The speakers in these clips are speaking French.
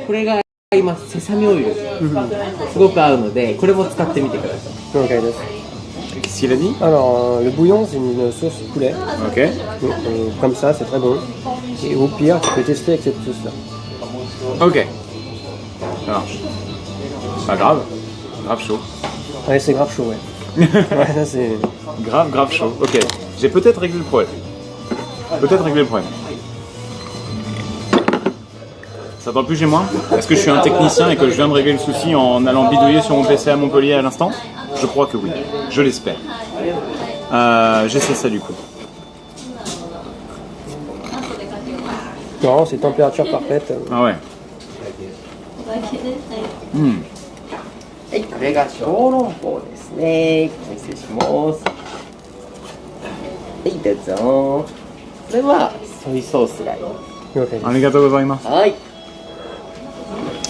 これが今セサミオイルすごく合うのでこれも使ってみてください。 Ok, d'accord. Qu'est-ce qu'il a dit? Alors, le bouillon, c'est une sauce poulet. Ok. Comme ça, c'est très bon. Et au pire, tu peux tester avec cette sauce-là. Ok. Ça marche. Pas grave. Grave chaud. Ouais, c'est grave chaud, ouais. Ouais, là, c'est... Grave chaud. Ok. J'ai peut-être réglé le problème. Ça t'en plus chez moi? Est-ce que je suis un technicien et que je viens de régler le souci en allant bidouiller sur mon PC à Montpellier à l'instant? Je crois que oui. Je l'espère. J'essaie ça du coup. Non, c'est température parfaite. Ah ouais. はい、これが小籠包ですね。お見せします。はい、どうぞ。これはソイソースがいい。 Ok. Arigatou gozaimasu. はい。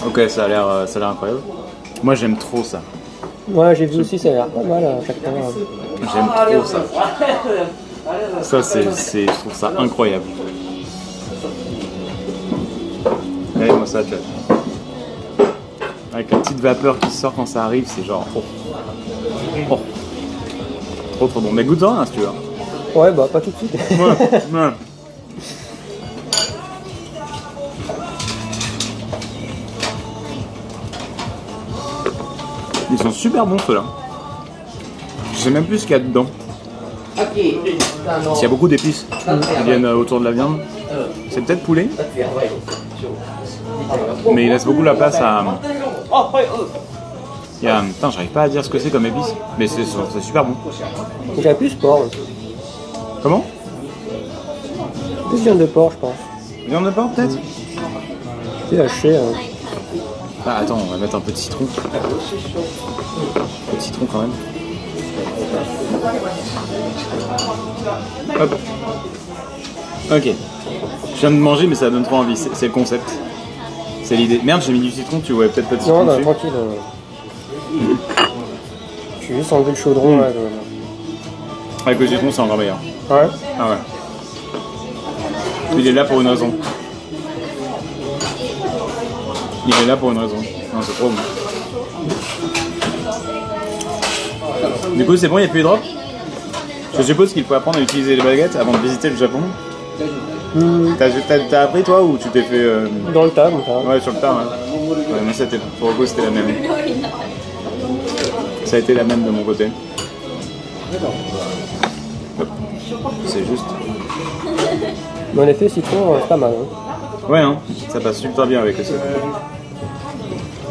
Ok, ça a l'air incroyable. Moi j'aime trop ça. Ouais, j'ai vu aussi, ça a l'air pas mal à chaque fois. J'aime trop ça. Ça je trouve ça incroyable. Allez, moi ça, tu vois. Avec la petite vapeur qui sort quand ça arrive, c'est genre... Oh. Trop bon. Mais goûte-en hein, si tu veux. Ouais, bah pas tout de suite. Ouais. Ils sont super bons ceux-là. Je sais même plus ce qu'il y a dedans. S'il y a beaucoup d'épices qui viennent autour de la viande, c'est peut-être poulet. Mais il laisse beaucoup la place à... Putain, j'arrive pas à dire ce que c'est comme épices, mais c'est super bon. Il y a plus porc. Comment? Plus viande de porc, je pense. Viande de porc peut-être? C'est haché. Hein. Ah attends, on va mettre un peu de citron. Un peu de citron quand même. Hop. Ok. Je viens de manger mais ça donne trop envie, c'est le concept. C'est l'idée. Merde, j'ai mis du citron, tu vois peut-être pas de citron. Non, bah, dessus. tranquille. Je vais juste enlever le chaudron. Là, Avec le citron c'est encore meilleur. Ouais. Ah ouais. Il est là pour une raison. Il est là pour une raison. Non, c'est trop bon. Du coup, c'est bon, il n'y a plus de drop. Je suppose qu'il faut apprendre à utiliser les baguettes avant de visiter le Japon. T'as appris toi ou tu t'es fait... Dans le tas, comme ça. Ouais, sur le tas, ouais. Moi, pour le coup, c'était la même. Ça a été la même de mon côté. Hop. C'est juste. Mais en effet, citron, c'est pas mal. Hein. Ouais, hein, ça passe super bien avec le citron.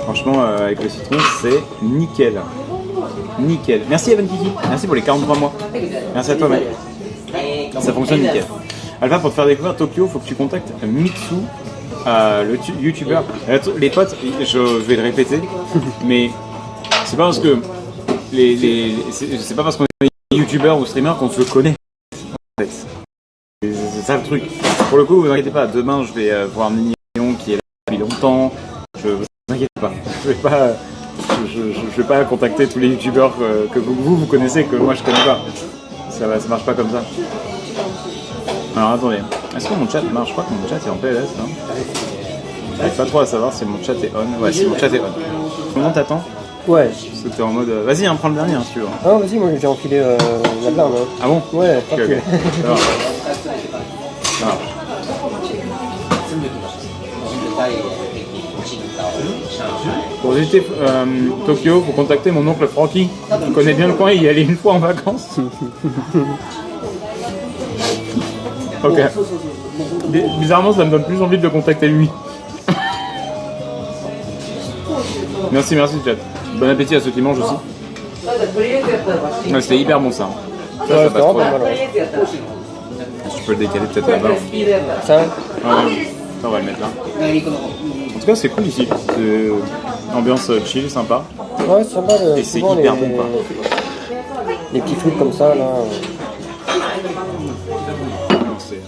Franchement, avec le citron, c'est nickel. Nickel. Merci Evan Kiki. Merci pour les 43 mois. Merci à toi, mec. Ça fonctionne nickel. Alpha, pour te faire découvrir Tokyo, il faut que tu contactes Mitsu, le youtubeur. Les potes, je vais le répéter, mais c'est pas parce que c'est pas parce qu'on est youtubeur ou streamer qu'on se connaît. En fait. C'est ça le truc. Pour le coup, vous inquiétez pas, demain je vais voir Mignon qui est là depuis longtemps. Vous inquiétez pas. Je vais pas contacter tous les youtubeurs que vous connaissez, que moi je connais pas. Ça marche pas comme ça. Alors attendez, est-ce que mon chat marche? Je crois que mon chat est en PLS, non? J'arrive pas trop à savoir si mon chat est on. Ouais, si mon chat est on. Comment t'attends? Ouais. Parce que t'es en mode... Vas-y, hein, prends le dernier hein, si tu veux. Ah, vas-y, moi j'ai enfilé la blinde. Hein. Ah bon? Ouais, ok. Ça va. Ça va. Pour visiter Tokyo, faut contacter mon oncle Francky. Il connaît bien le coin, il y allait une fois en vacances. Ok. Bizarrement, ça me donne plus envie de le contacter lui. Merci chat. Bon appétit à ceux qui mangent aussi. Ouais, c'était hyper bon ça. Ça passe trop bien. Tu peux le décaler peut-être là-bas. Ça? Ouais, on va le mettre là. En tout cas, c'est cool ici. C'est ambiance chill, sympa. Ouais, c'est sympa. Et c'est hyper bon quoi. Les petits trucs comme ça là. C'est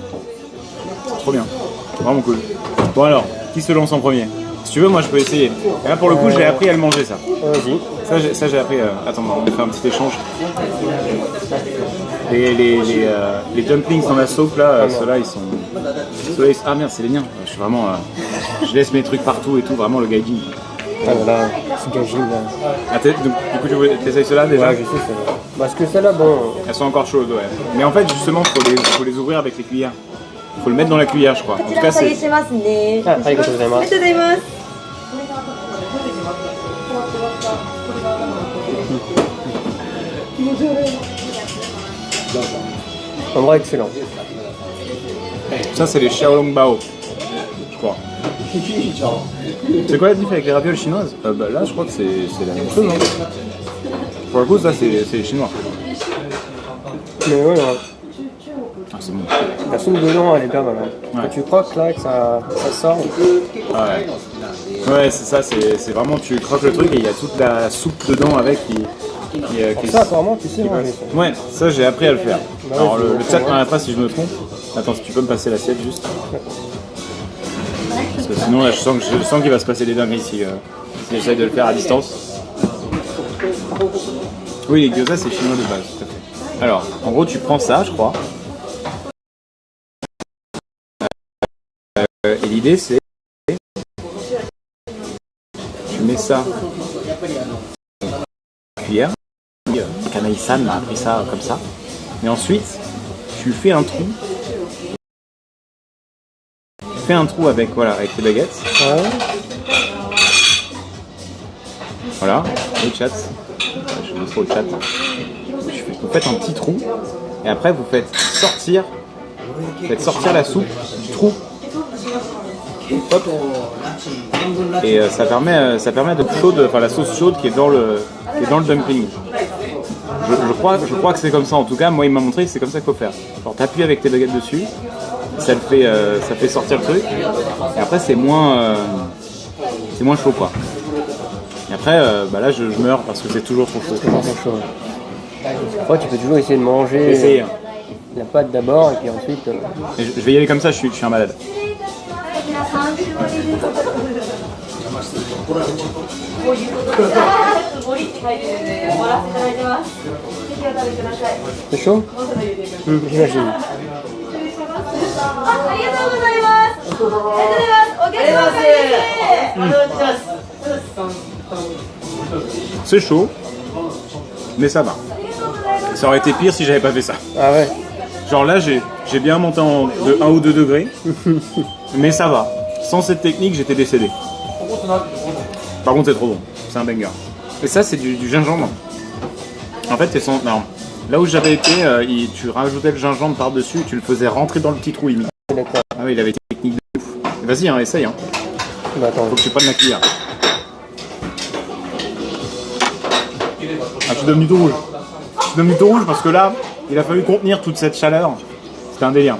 trop bien. Vraiment cool. Bon alors, qui se lance en premier? Si tu veux, moi je peux essayer. Et là pour le coup, j'ai appris à le manger ça. Vas-y. Ça j'ai appris. Attends, on va faire un petit échange. Les dumplings dans la soupe là, ceux-là ils sont. Ah merde, c'est les miens. Je suis vraiment. Je laisse mes trucs partout et tout, vraiment le gaijin. Ah là là, c'est gagine là. Ah, donc, du coup, tu essayes cela déjà? Ouais, je sais ça. Parce que celle-là, bon. Elles sont encore chaudes, ouais. Mais en fait, justement, faut les ouvrir avec les cuillères. Faut le mettre dans la cuillère, je crois. En tout cas, c'est. Ah, arigatou gozaimasu. Endroit excellent. Ça, c'est les xiaolongbao, je crois. C'est quoi la différence avec les ravioles chinoises? Bah, là, je crois que c'est la même chose, non? Pour le coup, ça, c'est les chinois. Mais ouais, ouais. Ah, c'est bon. La soupe dedans, elle est pas mal. Hein. Ouais. Quand tu croques là, que ça sort. Ouais, ouais, c'est ça, c'est vraiment, tu croques le truc et il y a toute la soupe dedans avec qui Ça, apparemment, tu sais, hein, Ouais, ça j'ai appris à le faire. Bah Alors ouais, le chat m'arrêtera si je me trompe. Attends, si tu peux me passer l'assiette juste. Parce que sinon là je sens qu'il va se passer des dingueries si j'essaye de le faire à distance. Oui, les gyoza c'est chinois de base, tout à fait. Alors, en gros tu prends ça je crois. Et l'idée c'est... Tu mets ça cuillère. Kanaï-san m'a appris ça comme ça. Et ensuite, tu fais un trou. Tu fais un trou avec, voilà, avec tes baguettes. Ouais. Voilà, le chat. Je montre au chat. Vous faites un petit trou. Et après, vous faites sortir la soupe du trou. Hop. Et ça permet de chaude, enfin la sauce chaude qui est dans le dumpling. Je crois que c'est comme ça en tout cas. Moi, il m'a montré que c'est comme ça qu'il faut faire. Alors, t'appuies avec tes baguettes dessus, ça fait sortir le truc. Et après, c'est moins chaud quoi. Et après, bah là, je meurs parce que c'est toujours trop chaud. C'est vraiment chaud. Après, tu peux toujours essayer de manger Essayer. la pâte d'abord et puis ensuite. Et je vais y aller comme ça. Je suis un malade. C'est chaud? J'imagine. C'est chaud, mais ça va. Ça aurait été pire si j'avais pas fait ça. Ah ouais. Genre là, j'ai bien monté de 1 ou 2 degrés, mais ça va. Sans cette technique, j'étais décédé. Par contre, c'est trop bon. C'est un banger. Et ça, c'est du gingembre. En fait, non. Là où j'avais été, tu rajoutais le gingembre par-dessus, tu le faisais rentrer dans le petit trou limite. D'accord. Ah oui, il avait une technique de ouf. Vas-y, hein, essaye. Hein. Bah attends. Faut que tu prennes la cuillère. Ah, je suis devenu tout rouge. Je suis devenu tout rouge parce que là, il a fallu contenir toute cette chaleur. C'était un délire.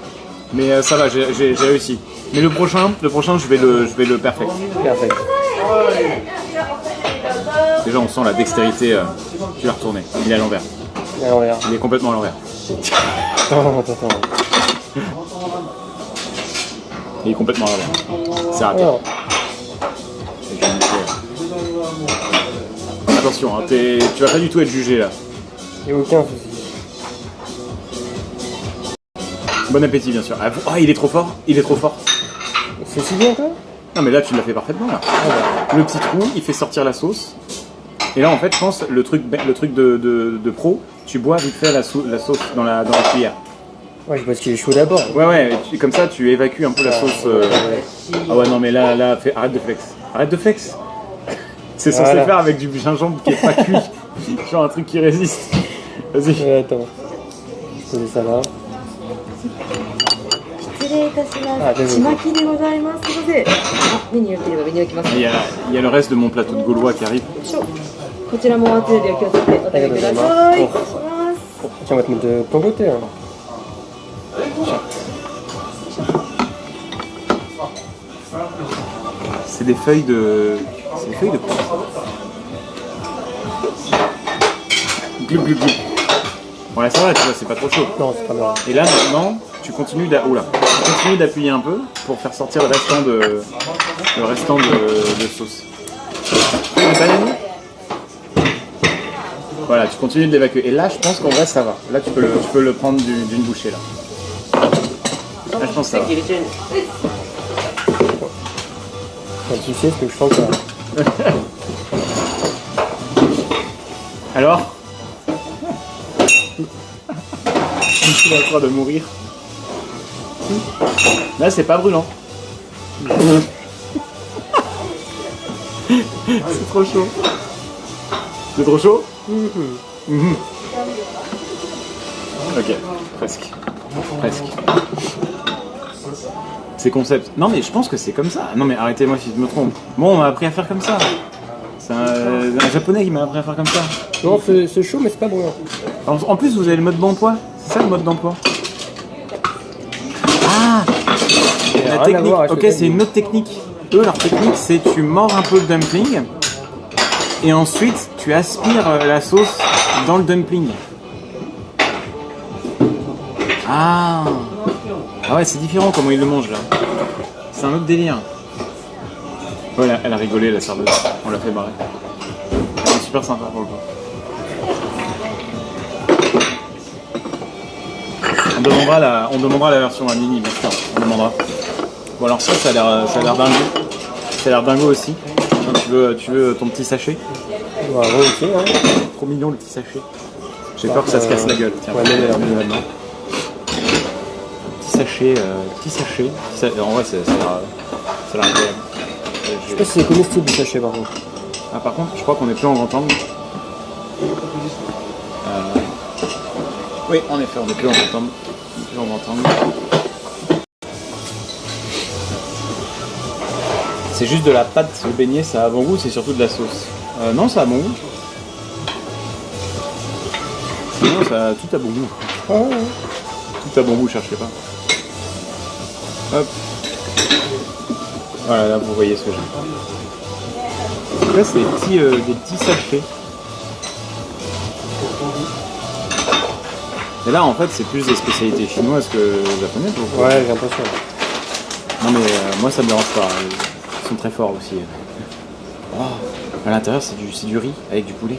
Mais ça va, j'ai réussi. Mais le prochain, je vais le perfect. Perfect. Déjà, on sent la dextérité. Tu l'as retourné. Il est à l'envers. À l'envers. Il est complètement à l'envers. Attends. Il est complètement à l'envers. C'est raté. Alors, Attention, hein, tu vas pas du tout être jugé là. il n'y a aucun souci. Bon appétit, bien sûr. Ah, il est trop fort. Il est trop fort. C'est si bien quoi? Non, mais là, tu l'as fait parfaitement là. Ah Le petit trou, il fait sortir la sauce. Et là, en fait, je pense, le truc de pro, tu bois vite fait la sauce dans la cuillère. bah. Ouais, parce qu'il est chaud d'abord. Ouais, comme ça, tu évacues un peu la sauce. Ah ouais, non, mais là, arrête de flex. Arrête de flex. C'est censé Voilà. faire avec du gingembre qui est pas cuit. Genre un truc qui résiste. Vas-y. Attends. C'est ça là. 失礼いたしあます。全部ちまきでございます。すいません。あ、メニューよければメニュー置きます Il ね。 y a le reste de mon plateau de gaulois qui arrive. こちらも熱いでお気をつけてお食べください。お願いします。 Tiens, on va te mettre de ton côté. Hein. C'est des feuilles de. C'est des feuilles de quoi? Gloup, gloup, gloup. Bon là ça va, tu vois, c'est pas trop chaud. Non, c'est pas bien. Et là maintenant, tu continues d'appuyer un peu pour faire sortir le restant de sauce. Le bananier. Voilà, tu continues de l'évacuer. Et là, je pense qu'en vrai, ça va. Là, tu peux le prendre d'une bouchée là. さっき入れちゃうんです。 Là, je pense que ça va. さっき入れちゃうんです。 C'est des feuilles de. C'est des feuilles de quoi? さっき入れちゃうんです。 Non, mais là, non, tu continues d'appuyer un peu pour faire sortir le restant de sauce. Tu sais ce que je sens pas. Alors Je suis en train de mourir. Là, c'est pas brûlant. C'est trop chaud. C'est trop chaud. Mhm. Ok, presque. Presque. C'est concept. Non mais je pense que c'est comme ça. Non mais arrêtez-moi si je me trompe. Bon, on m'a appris à faire comme ça. C'est un japonais qui m'a appris à faire comme ça. Non, c'est chaud, mais c'est pas brûlant. En plus, vous avez le mode d'emploi. C'est ça le mode d'emploi. Ah, la rien à technique. voir avec Ok, le c'est une autre technique. Eux, leur technique, c'est tu mords un peu le dumpling et ensuite tu aspires la sauce dans le dumpling. Ah, ah ouais, c'est différent comment ils le mangent là. C'est un autre délire. Voilà, elle a rigolé la serveuse. On l'a fait barrer. Elle est super sympa pour le coup. On demandera la version à mini, bien sûr. On demandera. Bon alors ça a l'air dingo. Ça a l'air dingo aussi. Tiens, tu veux ton petit sachet? Ouais, volontiers, hein. Trop mignon le petit sachet. J'ai peur que ça se casse la gueule. Tiens, ouais, maintenant. Petit sachet, En vrai, ça a l'air agréable. Je sais pas si c'est comestible du sachet par contre. Ah par contre, je crois qu'on est plus en grand angle. Oui, en effet, on est plus en grand angle. C'est juste de la pâte, le beignet, ça a bon goût, c'est surtout de la sauce. Non, ça a bon goût. Non, tout a bon goût. Ah, ouais. Tout a bon goût, cherchez pas. Hop. Voilà, là vous voyez ce que j'ai. Donc là, c'est des petits sachets. Et là, en fait, c'est plus des spécialités chinoises que japonaises. Ouais, j'ai l'impression. Non, mais moi, ça me dérange pas. Ils sont très forts aussi. Oh, à l'intérieur, c'est du riz avec du poulet.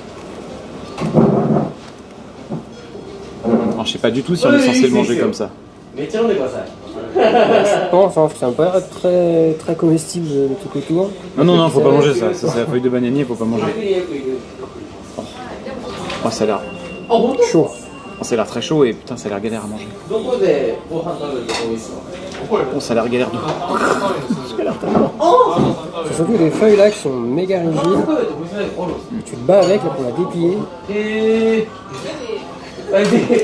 Alors, je sais pas du tout si on est censé le manger comme ça. Je pense, hein, ça me paraît très, très comestible le truc autour. Non, faut pas manger ça. Ça, c'est la feuille de bananier, faut pas manger. Oh, ça a l'air Chaud. oh, ça a l'air très chaud et putain, ça a l'air galère à manger. Oh, ça a l'air galère de. C'est surtout les feuilles là qui sont méga rigides. Tu te bats avec là, pour la déplier.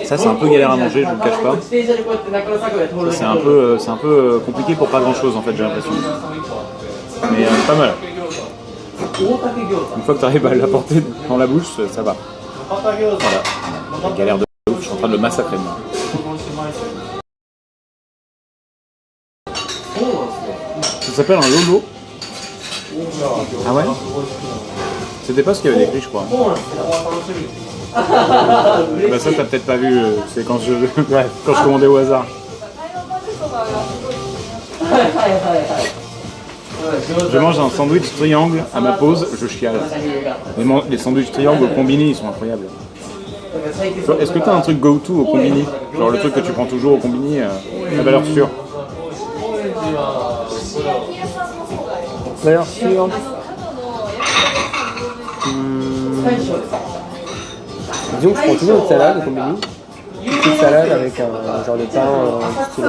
Ça, c'est un peu galère à manger, je ne le cache pas. Ça, c'est un peu compliqué pour pas grand chose en fait, j'ai l'impression. Mais pas mal. Une fois que tu arrives à l'apporter dans la bouche, ça va. Voilà. Galère de ouf, je suis en train de le massacrer moi. Ça s'appelle un lolo. Ah ouais? C'était pas ce qu'il y avait écrit, je crois. Bah ça t'as peut-être pas vu, c'est quand je commandais au hasard. Je mange un sandwich triangle à ma pause, je chiale. Les sandwichs triangles au combini, ils sont incroyables. Est-ce que t'as un truc go-to au combini? Genre le truc que tu prends toujours au combini, à valeur sûre? Valeur sûre. Disons que je prends toujours une salade au combini. Une petite salade avec un genre de pain style,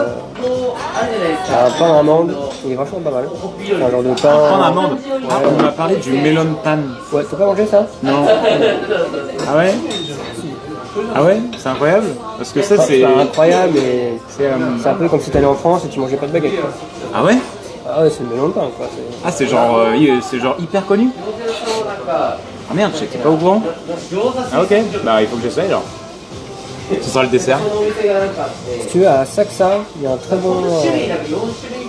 un pain amande, il est vachement pas mal. Un genre de pain. Pain d'amande. On m'a parlé du melon pan. Ouais, t'as pas mangé ça? Non. Ah ouais? Ah ouais? C'est incroyable? Parce que ça c'est. C'est incroyable et c'est un peu comme si t'allais en France et tu mangeais pas de baguette. Quoi. Ah ouais? Ah ouais, c'est le melon de pain quoi. Ah c'est genre hyper connu? Ah merde, j'étais pas au courant. Ah ok, bah il faut que j'essaye alors. Ce sera le dessert. Si tu veux, à Saksa, il y a un très bon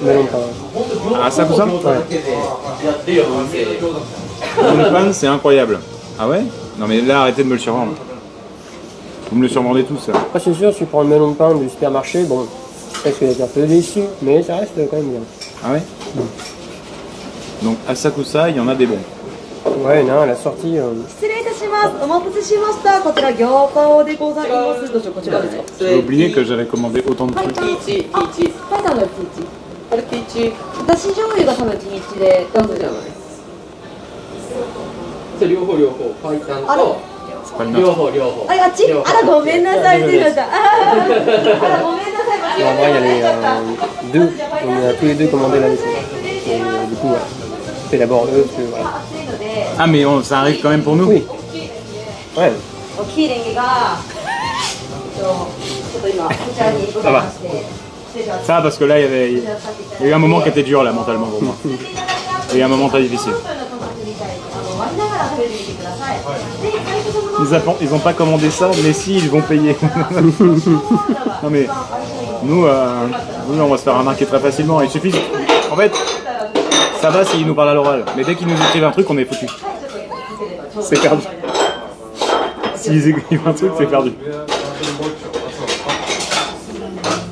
melon de pain. Ah ça ou ça? Ouais. Le pan c'est incroyable. Ah ouais? Non mais là arrêtez de me le survendre. Vous me le survendez tous ça. Après c'est sûr, si tu prends le melon de pain du supermarché, bon, peut-être que t'es un peu déçu, mais ça reste quand même bien. Ah ouais? Donc à Sakusa, il y en a des bons. Ouais, non, la sortie. 失礼いたします。お待たせしました。こちら餃子でございます。どうぞこちらですか。 J'ai oublié que j'avais commandé autant de trucs. はい、タイタンのピーチ。あれピーチ。だし醤油が多分日にちでダブルじゃない。両方白湯あれと C'est pas le 両 nôtre. 方両方。あれあっち？あらごめんなさいって言っちゃった。あらごめんなさい間違 En え vrai, il y a ま les した。 deux. On a tous les deux commandé la même chose. Et du coup, voilà. On fait d'abord eux, parce que voilà. 暑いので、 Ah, mais ça arrive quand même pour nous. Oui. Ouais. 大きいレンゲがちょっと今こちらに伺いまして失礼します。 Ça, parce que là, il y a eu un moment qui était dur, là, mentalement, pour moi. Il y a eu un moment très difficile. Ils ont pas commandé ça, mais si, ils vont payer. Non, mais nous, on va se faire arnaquer très facilement. Il suffit. En fait, ça va s'ils nous parlent à l'oral. Mais dès qu'ils nous écrivent un truc, on est foutu. C'est perdu. S'ils écrivent un truc, c'est perdu.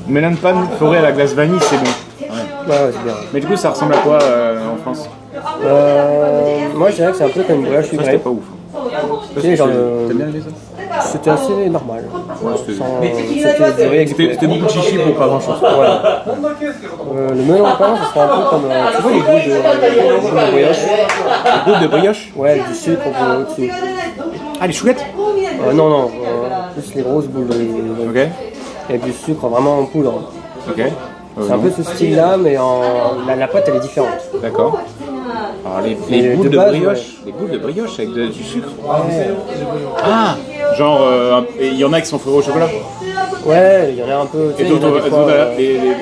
Melon pan forêt à la glace vanille, c'est bon. Ouais. Ouais, c'est bien. Mais du coup, ça ressemble à quoi en France? Moi, je dirais que c'est un peu comme une brioche Ça, c'était sucrée. pas ouf. Tu sais, genre, T'aimes bien les ça? c'était assez normal. c'était- C'était du riz exécuté. C'était beaucoup de chichi pour pas grand chose. Voilà. Le melon pain, ça serait un peu comme, tu vois, les goûts de brioche. Le goût de brioche? Ouais, du sucre au-dessus. Ah, les chouettes? Non, plus les grosses boules de Ok, avec du sucre vraiment en poudre. ok. C'est un peu ce style-là, mais la pâte elle est différente. D'accord. Alors, les Mais boules de de base, brioche, ouais. les boules de brioche avec du sucre. Ouais, Ah, genre, il y en a qui sont fourrés au chocolat. ouais, il y en a un peu. Tu Et sais, il y en a d'autres, des fois,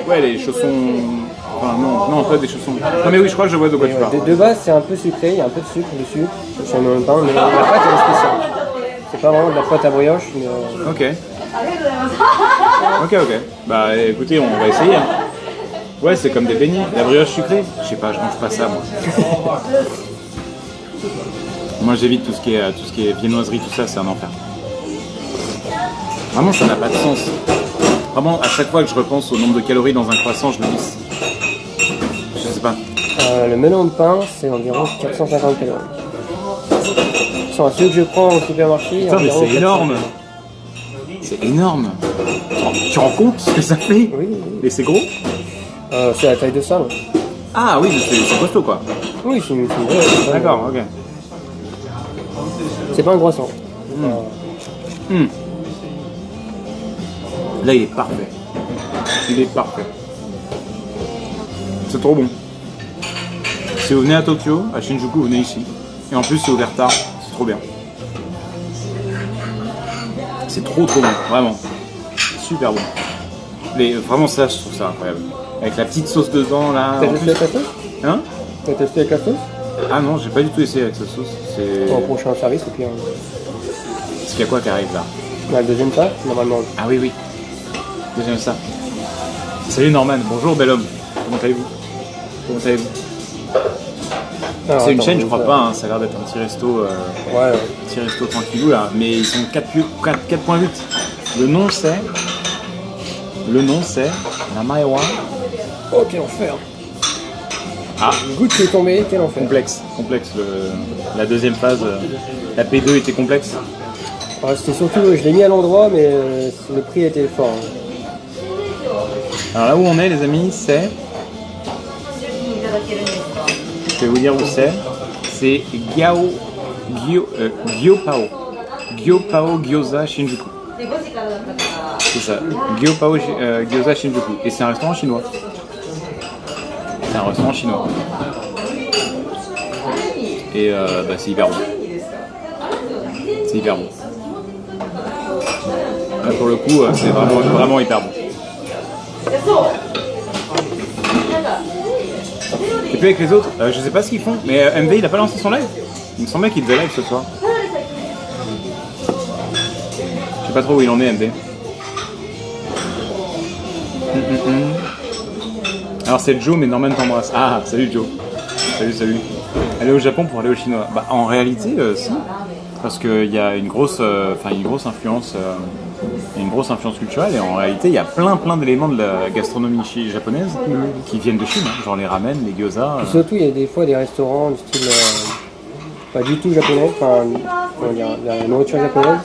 ouais, les chaussons. Enfin, non, pas des chaussons. Non, mais oui, je crois que je vois de quoi tu ouais, parles. de base, c'est un peu sucré, il y a un peu de sucre dessus, sur le melon pain, mais la pâte elle est spéciale. C'est pas vraiment de la pâte à brioche, mais Ok. Ok. Bah écoutez, on va essayer. Hein. Ouais, c'est comme des beignets. La brioche sucrée, je sais pas, je mange pas ça moi. Moi j'évite tout ce qui est viennoiserie, tout ça, c'est un enfer. Vraiment, ça n'a pas de sens. Vraiment, à chaque fois que je repense au nombre de calories dans un croissant, je me dis. Je sais pas. le melon de pain, c'est environ 450 calories. Sur ceux que je prends au supermarché, Putain, mais environ c'est 400 énorme. calories. C'est énorme. Tu rends compte ce que ça fait? Oui. Et c'est gros? C'est la taille de ça. Ouais. Ah oui, c'est costaud quoi. Oui, c'est D'accord, ok. C'est pas un croissant. Là, il est parfait. Il est parfait. C'est trop bon. Si vous venez à Tokyo, à Shinjuku, vous venez ici. Et en plus, c'est ouvert tard. C'est trop bien. C'est trop bon, vraiment. Super bon. Vraiment, ça, je trouve ça incroyable. Avec la petite sauce dedans, là. T'as en testé plus- avec la sauce? Hein? T'as testé avec la sauce? Ah non, j'ai pas du tout essayé avec cette sauce. C'est. Au prochain service, et puis Est-ce qu'il y a quoi qui arrive là? la deuxième pâte, normalement. Ah oui. Deuxième ça. Salut Norman, bonjour bel homme. Comment allez-vous? Alors, C'est une attends, chaîne, je crois donc, pas, hein. Ça a l'air d'être un petit resto, Ouais. petit resto tranquillou là, mais ils sont 4.8. Le nom c'est la Maewa. Oh, quel enfer! Ah, Goutte qui est tombée, quel enfer! complexe. La deuxième phase, la P2 était complexe. C'était surtout, je l'ai mis à l'endroit, mais le prix était fort. Hein. Alors là où on est les amis, c'est... Je vais vous dire où c'est. C'est Gyopao. Gyopao Gyoza Shinjuku. C'est ça. Gyopao Gyoza Shinjuku. Et c'est un restaurant chinois. Et c'est hyper bon. Là, pour le coup, c'est vraiment hyper bon. Et puis avec les autres, je sais pas ce qu'ils font, mais MV il a pas lancé son live. Il me semblait qu'il devait live ce soir. Je sais pas trop où il en est MV. Alors c'est Joe, mais Norman t'embrasse. Ah, salut Joe. Salut. Aller au Japon pour aller au chinois. Bah en réalité, si. Parce qu'il y a une grosse influence culturelle et en réalité il y a plein d'éléments de la gastronomie japonaise qui viennent de Chine, hein, genre les ramen, les gyoza. Et surtout, il y a des fois des restaurants du style pas du tout japonais, enfin, comment dire, de la nourriture japonaise.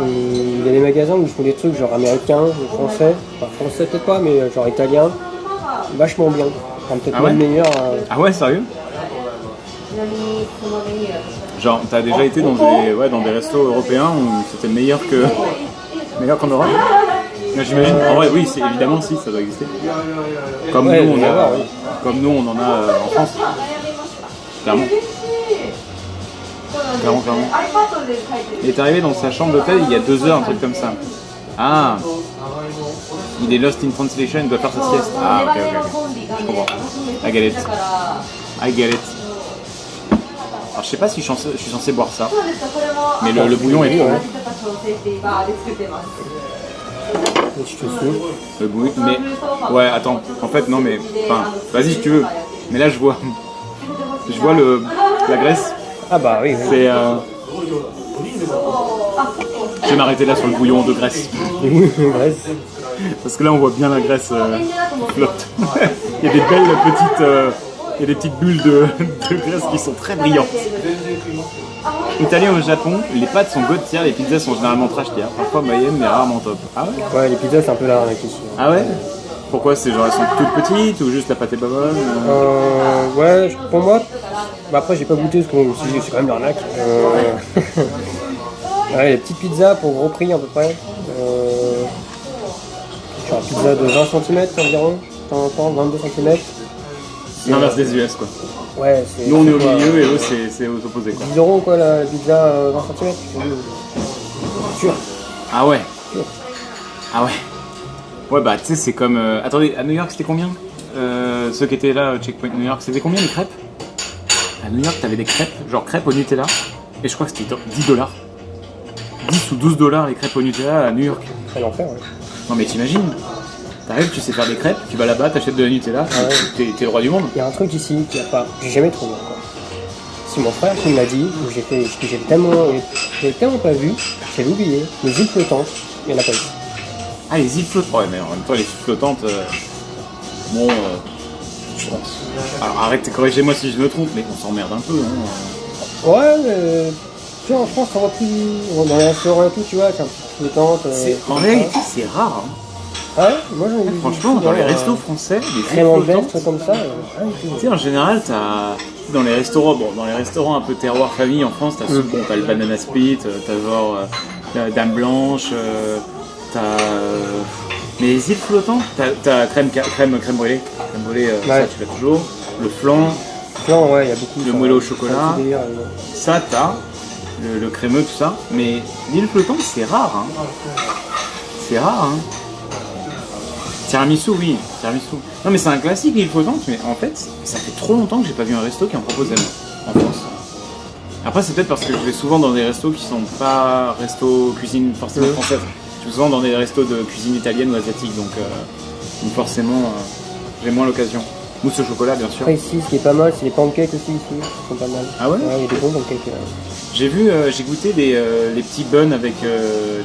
Il y a des magasins où ils font des trucs genre américains, ou français, enfin français peut-être pas, mais genre italien. vachement bien. Enfin, peut-être Ah même ouais meilleur. Ah ouais, sérieux? ちなみにそのメニューは Genre, t'as déjà été dans des restos européens où c'était meilleur qu'en Europe? Mais j'imagine. En vrai, oui, évidemment, si, ça doit exister. Comme Ouais, nous, il doit y avoir, oui. comme nous, on en a en France. Clairement. Clairement. iPad で書いてる Il est arrivé dans sa chambre d'hôtel il y a 2 heures, un truc comme ça. Ah, il est lost in translation, il doit faire sa sieste. Ah, ok. Je comprends. I get it. だから I get it. Alors, je sais pas si je suis censé boire ça, そうですかこれも mais le bouillon est trop. 味とか調整して今で作ってます Je te suis. Le bouillon, mais ouais, attends. En fait, non, mais enfin, vas-y si tu veux. Mais là, je vois la graisse. Ah bah oui, oui. C'est. Je vais m'arrêter là sur le bouillon de graisse. Ouais, Parce que là, on voit bien la graisse qui flotte. Il y a des belles petites. Il y a des petites bulles de graisse qui sont très brillantes. Italien au Japon, les pâtes sont god tier, les pizzas sont généralement trash tier. Parfois moyennes, mais rarement top. Ah ouais? ouais, les pizzas, c'est un peu la arnaque ici. Ah ouais? Pourquoi? C'est genre elles sont toutes petites ou juste la pâte est pas bonne? Ouais, pour moi, bah après, j'ai pas goûté parce que c'est quand même l'arnaque. Ouais, les petites pizzas pour gros prix à peu près. Genre une pizza de 20 cm environ, de temps en temps, 22 cm. L'inverse des US quoi. Ouais, c'est. Nous on est au quoi, milieu et eux c'est aux opposés quoi. 10 € quoi la pizza 20 cm. Sûr. Ah ouais? Sûr. Ah ouais? Ouais bah tu sais c'est comme... Attendez, à New York c'était combien? Ceux qui étaient là, Checkpoint New York, c'était combien les crêpes? À New York t'avais des crêpes, genre crêpes au Nutella, et je crois que c'était 10 $. 10 ou 12 $ les crêpes au Nutella à New York. C'est l'enfer, ouais. Non mais t'imagines? T'arrives, tu sais faire des crêpes, tu vas là-bas, t'achètes de la Nutella, Ah ouais. t'es le roi du monde. Il y a un truc ici qu'il n'y a pas, j'ai jamais trouvé encore. C'est mon frère qui me l'a dit, où que j'avais tellement pas vu, j'avais oublié. Les îles flottantes, il y en a pas eu. Ah les îles flottantes, ouais mais en même temps les îles flottantes, bon, je pense. Alors arrête, corrigez-moi si je me trompe, mais on s'emmerde un peu. Hein. Ouais, mais tu vois, en France, on voit plus dans les restaurants et tout, tu vois, c'est un peu flottante. En réalité c'est rare. Hein. Ah ouais, moi j'en ai vu. Franchement, dans les restos français, les crème îles anglaise, flottantes, trucs comme ça. tu sais, en général, t'as dans les restaurants un peu terroir famille en France, t'as souvent t'as le banana split, t'as genre la dame blanche, mais les îles flottantes, t'as crème brûlée, ça Ouais. tu l'as toujours, le flan, Non, ouais, il y a beaucoup. le moelleux au chocolat, c'est un petit délire, ça t'as le crémeux tout ça, mais l'île flottante c'est rare, hein. C'est rare, hein. Tiramisu, oui, tiramisu. Non mais c'est un classique l'île flottante, mais en fait, ça fait trop longtemps que j'ai pas vu un resto qui en proposait en France. Après c'est peut-être parce que je vais souvent dans des restos qui sont pas restos cuisine forcément française. Je vais souvent dans des restos de cuisine italienne ou asiatique, donc forcément j'ai moins l'occasion. Mousse au chocolat bien sûr. Après ici, ce qui est pas mal, c'est les pancakes aussi ici, qui sont pas mal. Ah ouais? Il y a des bons pancakes. J'ai goûté les petits buns avec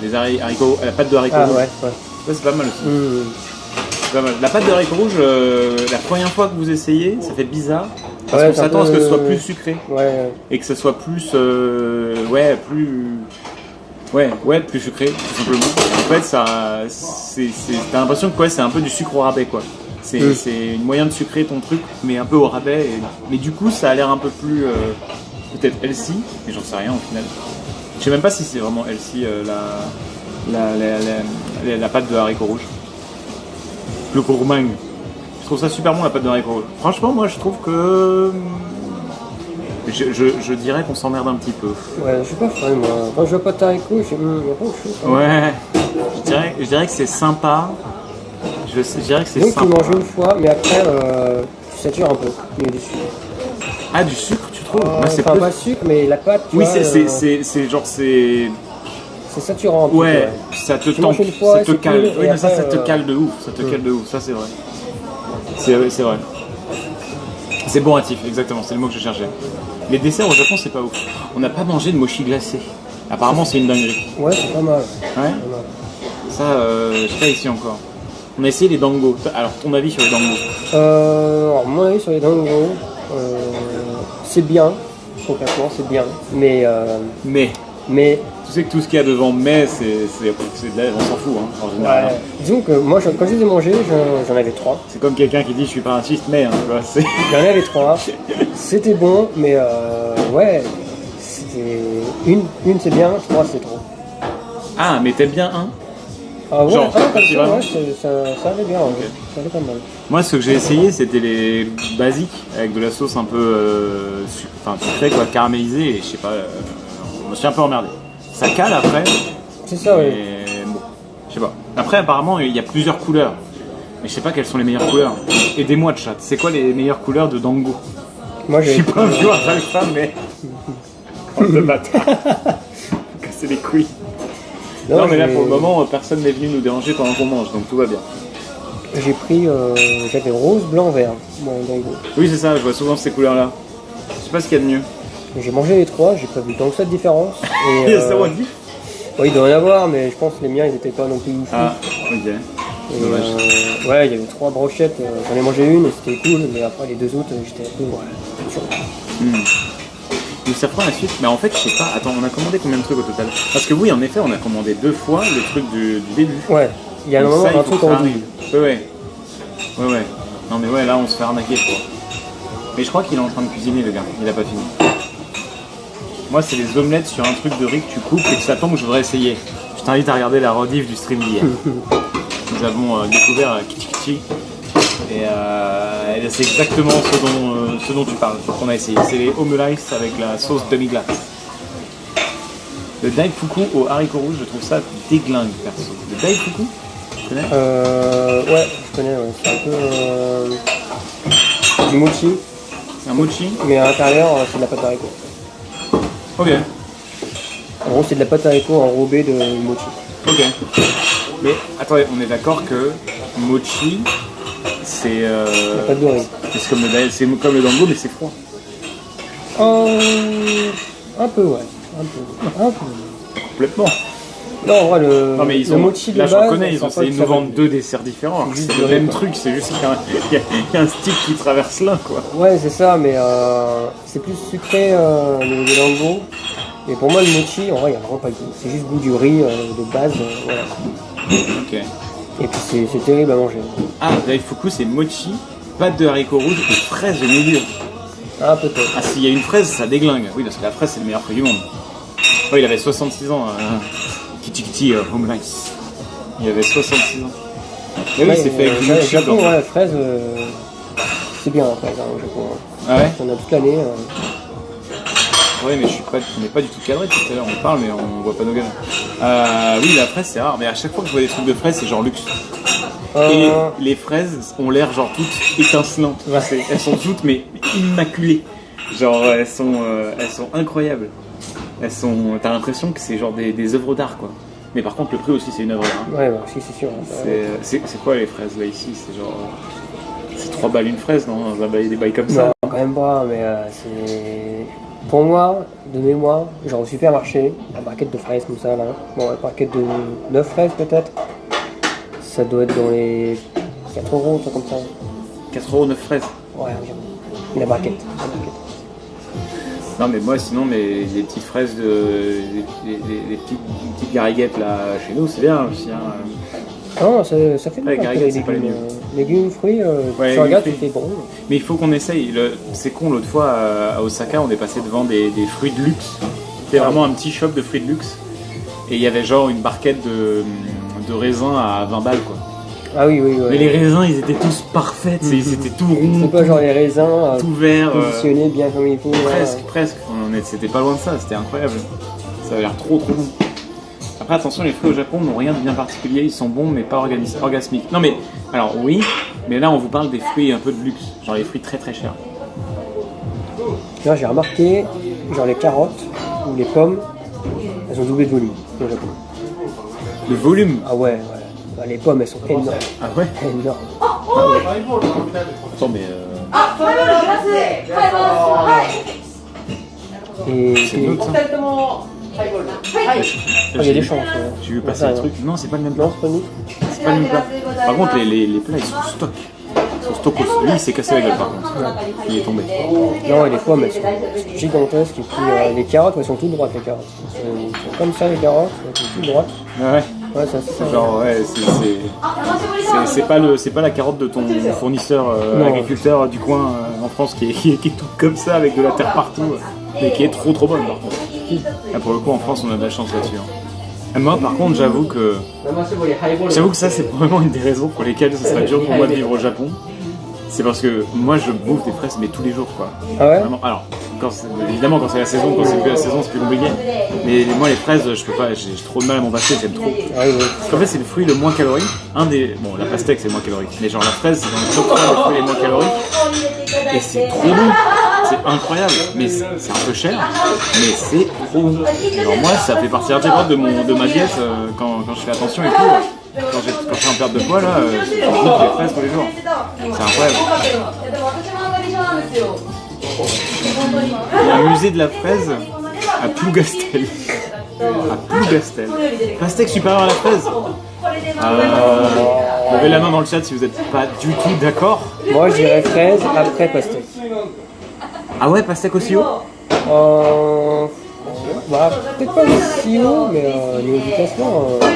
des haricots, la pâte de haricots Ah rouges. ouais, ouais. Ça c'est pas mal aussi. C'est pas mal. La pâte de haricots rouges, la première fois que vous essayez, ça fait bizarre. Parce Ouais, qu'on c'est un s'attend à ce que peu- ce soit plus sucré. Ouais, Et que ce soit plus. Plus sucré, tout simplement. En fait, t'as l'impression que c'est un peu du sucre au rabais, quoi. C'est une moyen de sucrer ton truc, mais un peu au rabais. Mais du coup, ça a l'air un peu plus. Peut-être healthy, mais j'en sais rien au final. Je sais même pas si c'est vraiment healthy la pâte de haricots rouges. Le gourmand. Je trouve ça super bon la pâte de haricots rouges. Franchement, moi je trouve que. Je dirais qu'on s'emmerde un petit peu. ouais, je suis pas fan moi. Quand je vois pas de haricots, je il y a pas autre chose. Hein. Ouais, je dirais que c'est sympa. Je dirais que c'est Donc tu sympa. manges une fois, mais après tu satures un peu. Il y a du sucre. Ah, du sucre, tu trouves? Moi, c'est Enfin plus... pas sucre, mais la pâte, tu Oui, vois, c'est genre, c'est... c'est saturant un peu. Ouais, ça te Tu manges tente, une fois, ça te c'est cale. cool, Oui, et mais ça après, te cale de ouf. Ça te cale de ouf, ça c'est vrai. C'est vrai. C'est bourratif, exactement, c'est le mot que je cherchais. Les desserts au Japon, c'est pas ouf. On n'a pas mangé de mochi glacé. Apparemment, c'est une dinguerie. Ouais, c'est pas mal. Ouais. Pas mal. Ça, je sais pas ici encore. On a essayé les dango. Alors, ton avis sur les dango? Alors, mon avis sur les dango, c'est bien, concrètement, c'est bien. Mais Mais, Mais Tu sais que tout ce qu'il y a devant mais, c'est de la... on s'en fout, hein, en général. disons que moi, quand je les ai mangés, j'en avais 3. C'est comme quelqu'un qui dit je suis pas raciste, mais hein, tu vois, c'est... J'en avais 3. C'était bon, mais ouais, c'était une c'est bien, 3 c'est trop. Ah, mais t'aimes bien un? Ah ouais, Genre, comme ça, vraiment ouais, ça allait bien, ouais. Ça allait pas mal. Moi, ce que j'ai essayé, c'était les basiques, avec de la sauce un peu sucrée, quoi, caramélisée, et je sais pas, je me suis un peu emmerdé. Ça cale après, C'est ça, oui. mais bon, je sais pas. Après, apparemment, il y a plusieurs couleurs, mais je sais pas quelles sont les meilleures couleurs. Aidez-moi, chat, c'est quoi les meilleures couleurs de Dango? Moi, Je suis pas un vieux alpha, mais... Oh, le bâtard. Casser les couilles. Non, mais là, pour le moment, personne n'est venu nous déranger pendant qu'on mange, donc tout va bien. J'ai pris, j'avais rose, blanc, vert, bon, Dango. Oui, c'est ça, je vois souvent ces couleurs-là. Je sais pas ce qu'il y a de mieux. J'ai mangé les 3, j'ai pas vu tant que ça de différence. Il y a zéro dit. Ouais, il doit y en avoir, mais je pense que les miens, ils étaient pas non plus ouf. Ah, ok. Et, dommage. ouais, il y avait 3 brochettes, j'en ai mangé une et c'était cool, mais après les 2 autres, j'étais un peu sur. Du safran à la suite, mais en fait, je sais pas. Attends, on a commandé combien de trucs au total? Parce que oui, en effet, on a commandé 2 fois le truc du début. Ouais, il y a un Donc moment, ça, il un faut truc que en ça douille. arrive. Ouais. Non, mais ouais, là, on se fait arnaquer, quoi. Mais je crois qu'il est en train de cuisiner, le gars. Il a pas fini. Moi, c'est les omelettes sur un truc de riz que tu coupes et que ça tombe, je voudrais essayer. Je t'invite à regarder la rediff du stream d'hier. Nous avons découvert Kitty Kitty. Et c'est exactement ce dont tu parles, ce qu'on a essayé. C'est les omelice avec la sauce demi-glace. Le daifuku au haricot rouge, je trouve ça déglingue, perso. Le daifuku, tu connais? Ouais, je connais, ouais. C'est un peu du mochi, Un mochi. mais à l'intérieur, c'est de la pâte à haricot. Ok. En gros, c'est de la pâte à haricot enrobée de mochi. Ok. Mais attendez, on est d'accord que mochi, c'est La pâte de riz. c'est comme le dango, mais c'est froid. Un peu, ouais. Un peu. Complètement. Non, en vrai, Non mais le mochi de là base, j'en connais, ils ont ça essayé de ça nous va. vendre 2 desserts différents. alors que Juste C'est du le riz, même quoi. truc, c'est juste qu'il y a un stick qui traverse l'un, quoi. Ouais, c'est ça, mais c'est plus sucré le dango. Et pour moi, le mochi, en vrai, il n'y a vraiment pas de goût. C'est juste le goût du riz de base. Voilà. Ok. Et puis, c'est terrible à manger. Ah, daifuku c'est mochi, pâte de haricots rouges et fraises au milieu. Ah, peut-être. Ah, s'il y a une fraise, ça déglingue. Oui, parce que la fraise, c'est le meilleur fruit du monde. Oh, il avait 66 ans, Kitty Kitty Homelice. Il avait 66 ans. Mais oui, c'est fait avec du Au mochi. Japon, dedans. ouais, fraise, c'est bien, la fraise, au Japon. Ah ouais? On a toute l'année. Ouais, mais on n'est pas du tout cadré tout à l'heure. On parle, mais on voit pas nos gamins. Oui, la fraise, c'est rare. Mais à chaque fois que je vois des trucs de fraises, c'est genre luxe. Et les fraises ont l'air genre toutes étincelantes. Ouais. Elles sont toutes mais immaculées. Genre elles sont incroyables. T'as l'impression que c'est genre des œuvres d'art quoi. Mais par contre le prix aussi c'est une œuvre d'art. Hein. Ouais, bah, si, c'est sûr. C'est quoi les fraises là ici? C'est genre c'est 3 balles une fraise non? On va bailler des bails comme ça. Non, quand même pas, mais c'est. Pour moi, de mémoire, genre au supermarché, la barquette de fraises comme ça, là. Bon, la barquette de 9 fraises peut-être. Ça doit être dans les 4 euros, tout comme ça. 4 € 9 fraises. Ouais, environ. La barquette. Non mais moi sinon les petites fraises les petites gariguettes là chez nous c'est bien aussi hein. Non, ça fait Ouais, bien. gariguettes, c'est pas les légumes, légumes, fruits, Ouais, tu regardes, tu légumes, fais bon. Mais il faut qu'on essaye. C'est con, l'autre fois à Osaka, on est passé devant des fruits de luxe. C'était vraiment un petit shop de fruits de luxe. Et il y avait genre une barquette de raisins à 20 balles quoi. Ah oui, oui, oui. Mais les raisins, ils étaient tous parfaits, ils étaient tout ronds, C'est pas genre les raisins tout verts. positionnés bien comme il faut. Presque. C'était pas loin de ça, c'était incroyable. Ça avait l'air trop bon. Après, attention, les fruits au Japon n'ont rien de bien particulier, ils sont bons mais pas orgasmiques. Non mais, alors oui, mais là on vous parle des fruits un peu de luxe, genre les fruits très très chers. Là, j'ai remarqué, genre les carottes ou les pommes, elles ont doublé de volume au Japon. Le volume. Ah ouais. Bah, les pommes, elles sont énormes. Ah ouais. Énormes. Attends mais... Et C'est l'autre ça. il y a des chances. Tu veux passer un truc? Non, c'est pas le même plat. Non, c'est pas nous. C'est pas le même plat. Par contre, les plats ils sont stock. C'est Stokos. Lui, il s'est cassé la gueule par contre. Il est tombé. Non, et les pommes, elles sont gigantesques. Et puis les carottes, elles sont toutes droites, les carottes. Elles sont comme ça, les carottes, elles sont toutes droites. Ouais. Ouais, ça, c'est ça. Genre, ouais, c'est pas la carotte de ton fournisseur Non. agriculteur du coin en France qui est toute comme ça avec de la terre partout, mais qui est trop bonne par contre. Ah, pour le coup, en France, on a de la chance là-dessus. Hein. Et moi, par contre, j'avoue que ça, c'est vraiment une des raisons pour lesquelles ce serait dur pour moi de vivre au Japon. C'est parce que moi, je bouffe des fraises, mais tous les jours, quoi. Ah ouais? Vraiment. Alors, évidemment, quand c'est la saison, quand c'est plus la saison, c'est plus compliqué. Mais moi, les fraises, je peux pas, j'ai trop de mal à m'en passer, j'aime trop. Ah oui, oui. Parce qu'en fait, c'est le fruit le moins calorique. Bon, la pastèque, c'est le moins calorique. Mais genre, la fraise, c'est dans le top 3 des fruits les moins caloriques. Et c'est trop bon. C'est incroyable. Mais c'est un peu cher. Mais c'est trop bon. Alors, moi, ça fait partie intégrante de ma diète quand je fais attention et tout. Quand je suis en perte de poids, là, je bouffe des fraises tous les jours. C'est incroyable. Il y a un musée de la fraise à Plougastel. À Plougastel. Pastèque supérieure à la fraise. Levez la main dans le chat si vous n'êtes pas du tout d'accord. Moi, je dirais fraise après pastèque. Ah ouais, pastèque aussi haut? Bah, peut-être pas aussi haut, mais au niveau du classement, en dessous.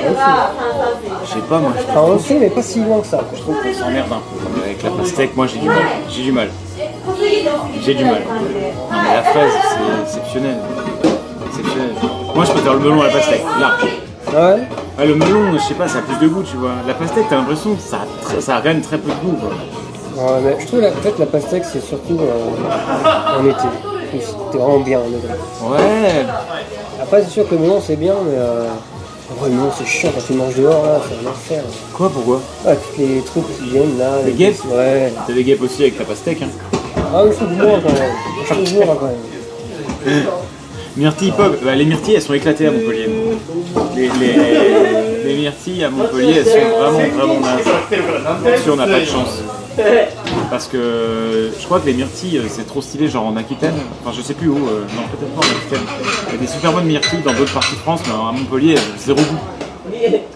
Je sais pas, moi. Enfin, en dessous, mais pas si loin que ça. Je trouve qu'on s'emmerde un peu. Avec la pastèque, moi j'ai du mal. J'ai du mal. Non mais la fraise, c'est exceptionnel. Exceptionnel. Moi je préfère le melon à la pastèque. Là. Ah ouais? Ah, le melon, je sais pas, ça a plus de goût, tu vois. La pastèque, t'as l'impression que ça a quand même très peu de goût, quoi. Ouais, mais je trouve en fait la pastèque c'est surtout en été. C'est vraiment bien en été. Ouais. Après c'est sûr que le melon c'est bien, mais le melon c'est chiant quand tu manges dehors là, c'est un enfer. Quoi, pourquoi? Ah, tous les trucs qui viennent là. Les guêpes? Ouais. T'as des guêpes aussi avec ta pastèque, hein. Ah oui, je trouve moins quand même. Je trouve moins quand même. Myrtilles pop, bah, les myrtilles elles sont éclatées à Montpellier. Les myrtilles à Montpellier elles sont vraiment nazes. Là-dessus on n'a pas de chance. Parce que je crois que les myrtilles c'est trop stylé, genre en Aquitaine, enfin je sais plus où, non peut-être pas en Aquitaine. Il y a des super bonnes myrtilles dans d'autres parties de France, mais à Montpellier elles ont zéro goût.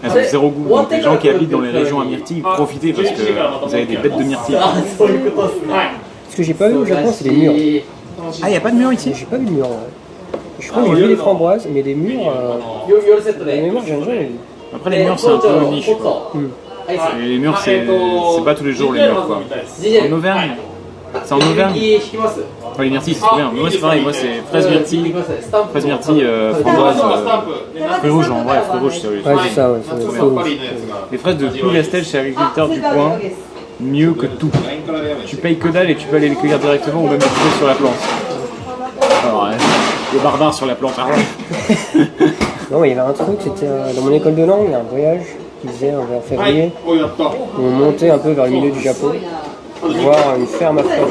Elles ont zéro goût. Donc les gens qui habitent dans les régions à myrtilles, profitez parce que vous avez des bêtes de myrtilles. Ce que j'ai pas vu au Japon c'est les mûres. Ah, y a pas de mûres ici? J'ai pas vu de mûres. Ouais. Je crois que j'ai vu les framboises, mais les mûres, les mûres j'en ai jamais vu. Après les mûres c'est un peu niche quoi. Et les mûres c'est pas tous les jours les mûres quoi. En Auvergne? C'est en Auvergne? Ouais, les myrtilles c'est trop bien. Mais moi c'est pareil, moi c'est fraise myrtille, framboise, fruits rouges en vrai, fruits rouges sérieux. Ouais, c'est ça, ouais. C'est trop rouge. Les fraises de Plougastel chez agriculteur du coin, mieux que tout. Tu payes que dalle et tu peux aller les cueillir directement ou même les couper sur la plante. Alors, le barbare sur la plante. Non, mais il y avait un truc, c'était dans mon école de langue, il y a un voyage qui faisait vers février. On montait un peu vers le milieu du Japon, voir une ferme à fraises.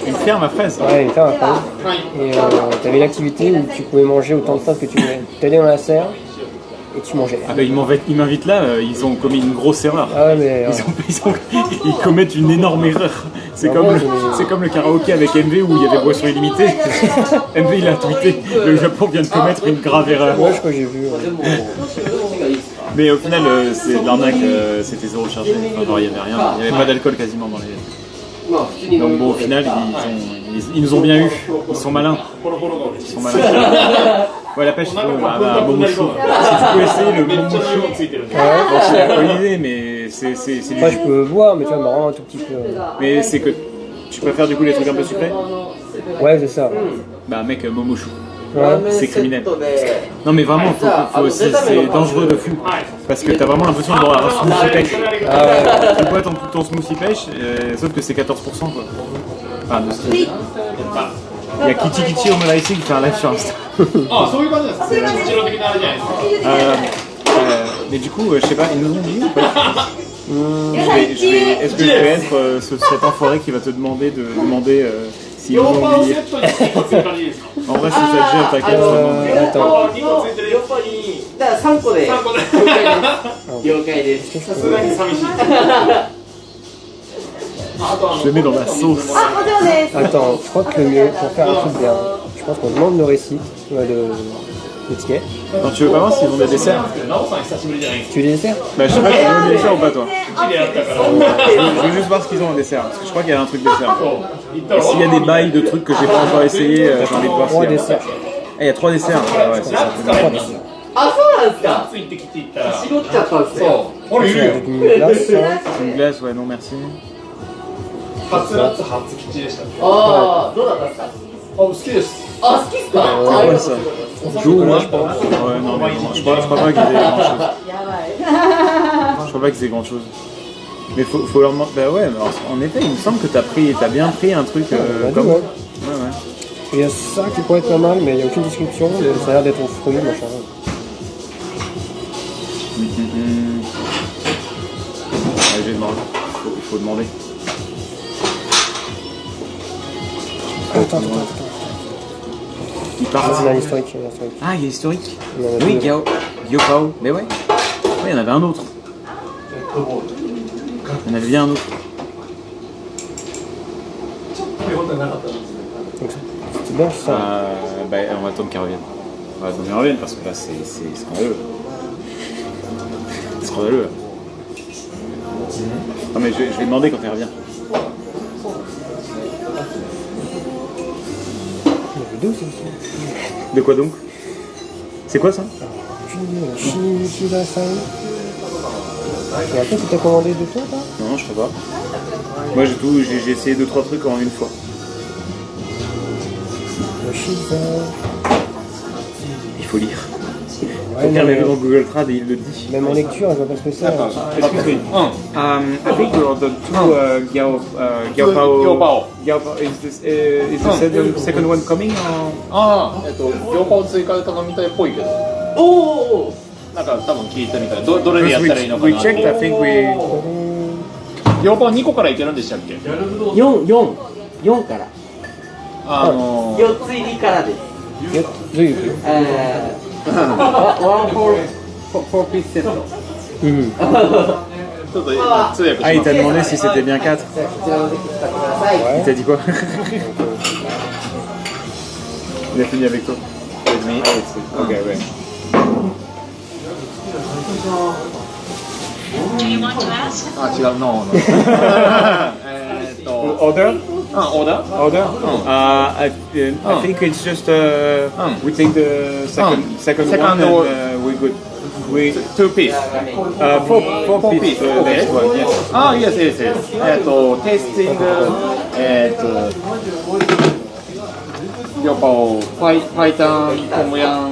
Une ferme à fraises? Ouais, une ferme à fraises. Et tu avais une activité où tu pouvais manger autant de fraises que tu voulais. Tu allais dans la serre et tu mangeais. Ah bah ils m'invitent là, ils ont commis une grosse erreur. Ah ouais, mais. Ils commettent une énorme erreur. C'est comme le karaoké avec MV où il y avait boisson illimitée. MV il a tweeté, le Japon vient de commettre une grave erreur. Ouais, je crois que j'ai vu. Mais au final c'est de l'arnaque, c'était zéro chargé. Enfin, genre il y avait rien, il n'y avait pas d'alcool quasiment dans les... Donc bon au final ils nous ont bien eu, ils sont malins. Ouais la pêche c'est bon, un momouchou. Si tu peux essayer le momouchou. Bon c'est alcoolisé mais c'est du... Moi je peux boire mais tu vois vraiment un tout petit peu. Mais c'est que tu préfères du coup les trucs un peu sucrés? Ouais c'est ça. Bah mec momouchou. Ouais. C'est criminel. Non mais vraiment, c'est dangereux de fou. Parce que t'as vraiment l'impression de boire un smoothie pêche. Ah ouais. Tu bois ton smoothie pêche, sauf que c'est 14% quoi. Enfin, de ce... Il y a Kitty Kitty au Malaïsi qui fait un live sur Insta. Mais du coup, je sais pas, ils nous ont dit ou pas? Est-ce que je vais être cet enfoiré qui va te demander de demander s'ils nous ont oublié? En vrai, si ça te gêne, t'inquiète, je te demande. Attends. Je le mets dans la sauce. Attends, je crois que le mieux pour faire un truc bien, je pense qu'on demande le récit, Le ticket. Non, tu veux pas voir s'ils ont des desserts? Tu veux des desserts? Bah, je sais pas si ils ont des desserts ou pas, toi. Je veux juste voir ce qu'ils ont en dessert, parce que je crois qu'il y a un truc dessert. Et s'il y a des bails de trucs que j'ai pas encore essayé, j'ai envie de voir 3 s'il y a. desserts. Ah, il y a 3 desserts. Ah ouais, c'est ça. 3 desserts. あ、そうなんですか。絞っちゃったんですね。 Avec une glace, hein. Une glace, ouais, non merci. はつらつ初吉でしたね。ああ、どうだったんですか。好きです。あ、好きっすか。C'est quoi ça? Chocolat, je pense. Ouais, non, mais non, je crois pas qu'ils aient grand chose. やばい。 Je crois pas qu'ils aient grand chose. Mais faut leur demander. Bah ouais, mais alors, en effet, il me semble que t'as bien pris un truc On a dit, comme. ouais. Ouais, ouais. Il y a ça qui pourrait être pas mal, mais il n'y a aucune description, mais ça a l'air d'être aux fruits, machin. Allez, je vais demander. Il faut demander. Attends. Il Ah, part. c'est un historique, un historique. Ah, il est historique. Il y en a Oui, deux. Gyopao. Mais ouais. Ouais, il y en avait un autre. Il y en avait bien un autre. Donc, c'est bien ça. Bah, on va attendre qu'elle revienne. On va attendre qu'elle revienne parce que là, c'est scandaleux. C'est scandaleux. Là. Non, mais je vais demander quand elle revient. Il y avait deux, c'est ça. De quoi donc? C'est quoi ça? Shinichida-san. Et après, tu t'as commandé de toi, toi? Non, je sais pas. Moi, j'ai essayé 2-3 trucs en une fois. Yoshida. Il faut lire. Ouais, Quelqu'un non, l'a mais vu dans Google Trad et il le dit. même en lecture, je vois pas ce que c'est. Excuse me. I think we ordered two Gyopao. Gyopao. Is the second one coming? Or? ああ、両方追加で頼みたいっぽいけど。おお。なんか多分聞いたみたい。どれでやったらいいのか We な。 checked. I think we. 両方2個からいけるんでしたっけ？四から。四つ入りからです。どういうふうワンフォーピースセット。うん。ちょっと通訳し Ah, il ます t'a demandé si c'était bien 4. こちらの席使ってください。 Il t'a dit quoi? Il a fini avec toi. With me? Ok, ouais. Do you want to ask? あ、違う、ノー。Order? オーダー Order? I think it's just. We take the second Second one one. and we're good. We 2 piece. four piece. The next one, yes. あ、yes, yes, yes. テイスティング、やっぱパイタン、トムヤン、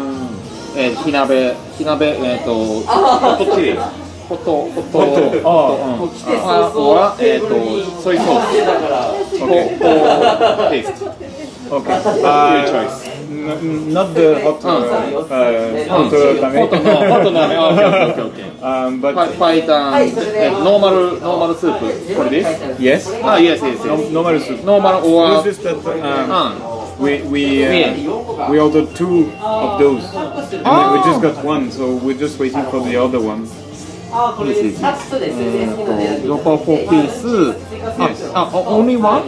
火鍋、ホットチリ、ホット、は、ソイソース、テイスト。 Okay. Your choice. Not the hot. Hot ramen. ホット鍋、オッケー。 But パイタン、ノーマルスープ、これです。 yes. あ、yes, yes, yes. Normal soup. ノーマル、オ It ア was just that we ordered 2 of those. And we just got one, so we're just waiting for the other one. そうです。そうです。ヨパ4ピース、only one?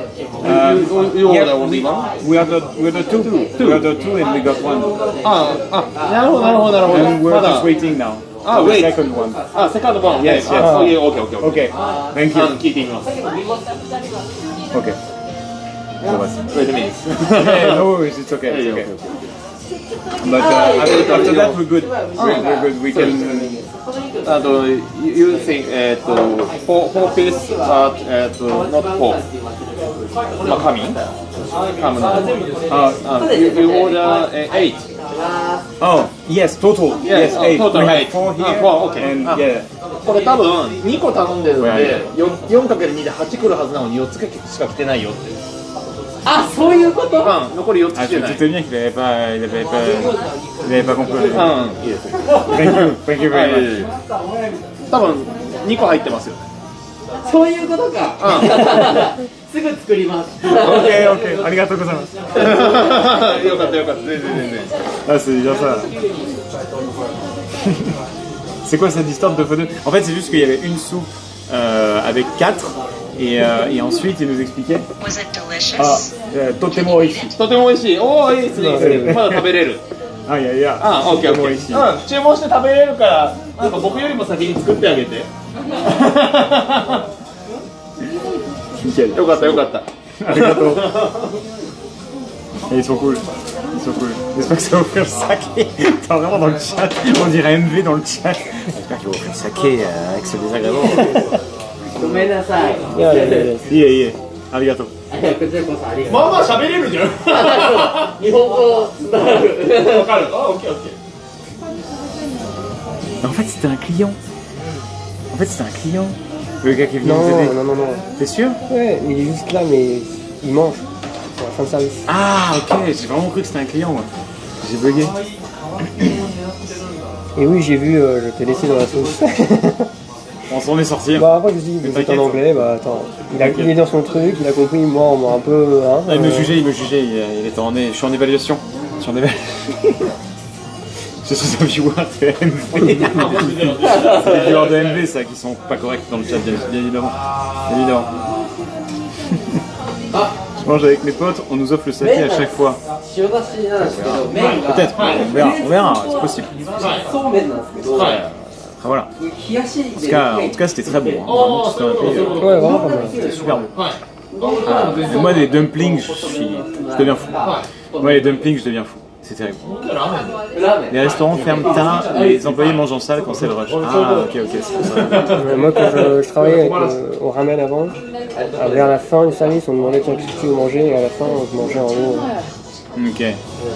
You order only one? We ordered 2. We ordered 2 and we got 1. なるほど。 And we're まだ just waiting now. Ah, for the wait. second one. セカンドワン。Yes, yes. オッケー。 Okay. Thank you. 聞いてみます。 Okay. Wait a minute. Yeah, no worries. It's okay. It's okay. But after that, we're good. We're good. We can. You think 4 piece but not 4. まあ、coming? Come now. You order 8. Oh, yes, total. Yes, Yes, 8. total We have 8. 4 here. 4, okay. And あ yeah. これ多分2個頼んでるんで 4×2 で8来るはずなのに4つしか来てないよって。あ、そういうこと。残り4つ Ah, 来て tu ない。 sais bien qu'il avait pas compris. いいです。 Thank you very much. 多分2個入ってますよね。そういうことか。すぐ作ります。 Okay, okay. ありがとうございます。よかった。全然。 Ah, c'est déjà ça. C'est quoi cette histoire de feu de... En fait, c'est juste qu'il y avait une soupe avec 4 et ensuite il nous expliquait. Was it delicious? Ah, totemo oishi. とても美味しい。おお、いいですね。まだ食べれる。あ、いやいや。あ、オッケーオッケもういいしー。うん、注文して食べれるから、なんか僕よりも先に作ってあげて。 Nickel. よかったよかった。 Arigato. Et ils sont cool. Ils sont cool. J'espère que ça va offrir le saké. T'es vraiment dans le chat. On dirait MV dans le chat. J'espère qu'ils vont offrir le saké avec ce désagrément. ごめんなさい。いやいやいや。いえいえ。ありがとう。こちらこそありがとう。まあまあ喋れるじゃん。日本語伝わる。わかる。あ、オッケーオッケー。 En fait, c'était un client. En fait, c'était un client. Le gars qui est venu nous aider. Non, non, non, non. T'es sûr? Ouais, il est juste là, mais il mange. Pour la fin de service. Ah, ok. J'ai vraiment cru que c'était un client, moi. J'ai bugué. Et oui, j'ai vu, je t'ai laissé dans la sauce. On s'en est sorti. Bah après, je me dis, vous êtes t'inquiète. en anglais, bah attends. Il est dans son truc, il a compris, moi, on m'a un peu. Hein, Ah, il me jugeait. Il était en. Je suis en évaluation. Je suis en évaluation. Je suis un viewer de MV. C'est des viewers de MV, ça, qui sont pas corrects dans le chat, bien évidemment. Bien évidemment. Je mange avec mes potes, on nous offre le saké à chaque fois. 塩出しなんですけど、麺が Peut-être, on verra, c'est possible. そうめんなんですけど、 Enfin, voilà. 冷やしで En tout cas, c'était très bon. Hein. Vraiment, c'était un pays, Ouais, vraiment pas mal. c'était super bon. Ah, mais moi, les dumplings, je deviens fou. Moi, les dumplings, je deviens fou. C'est terrible. ラーメン Les restaurants ferment tard, les employés mangent en salle quand c'est le rush. Ah, ok, c'est pour ça. Moi, quand je travaillais avec, au ramen avant, vers la fin du service, on me demandait tiens, qu'est-ce que tu veux manger, et à la fin, je mangeais en haut. Ok.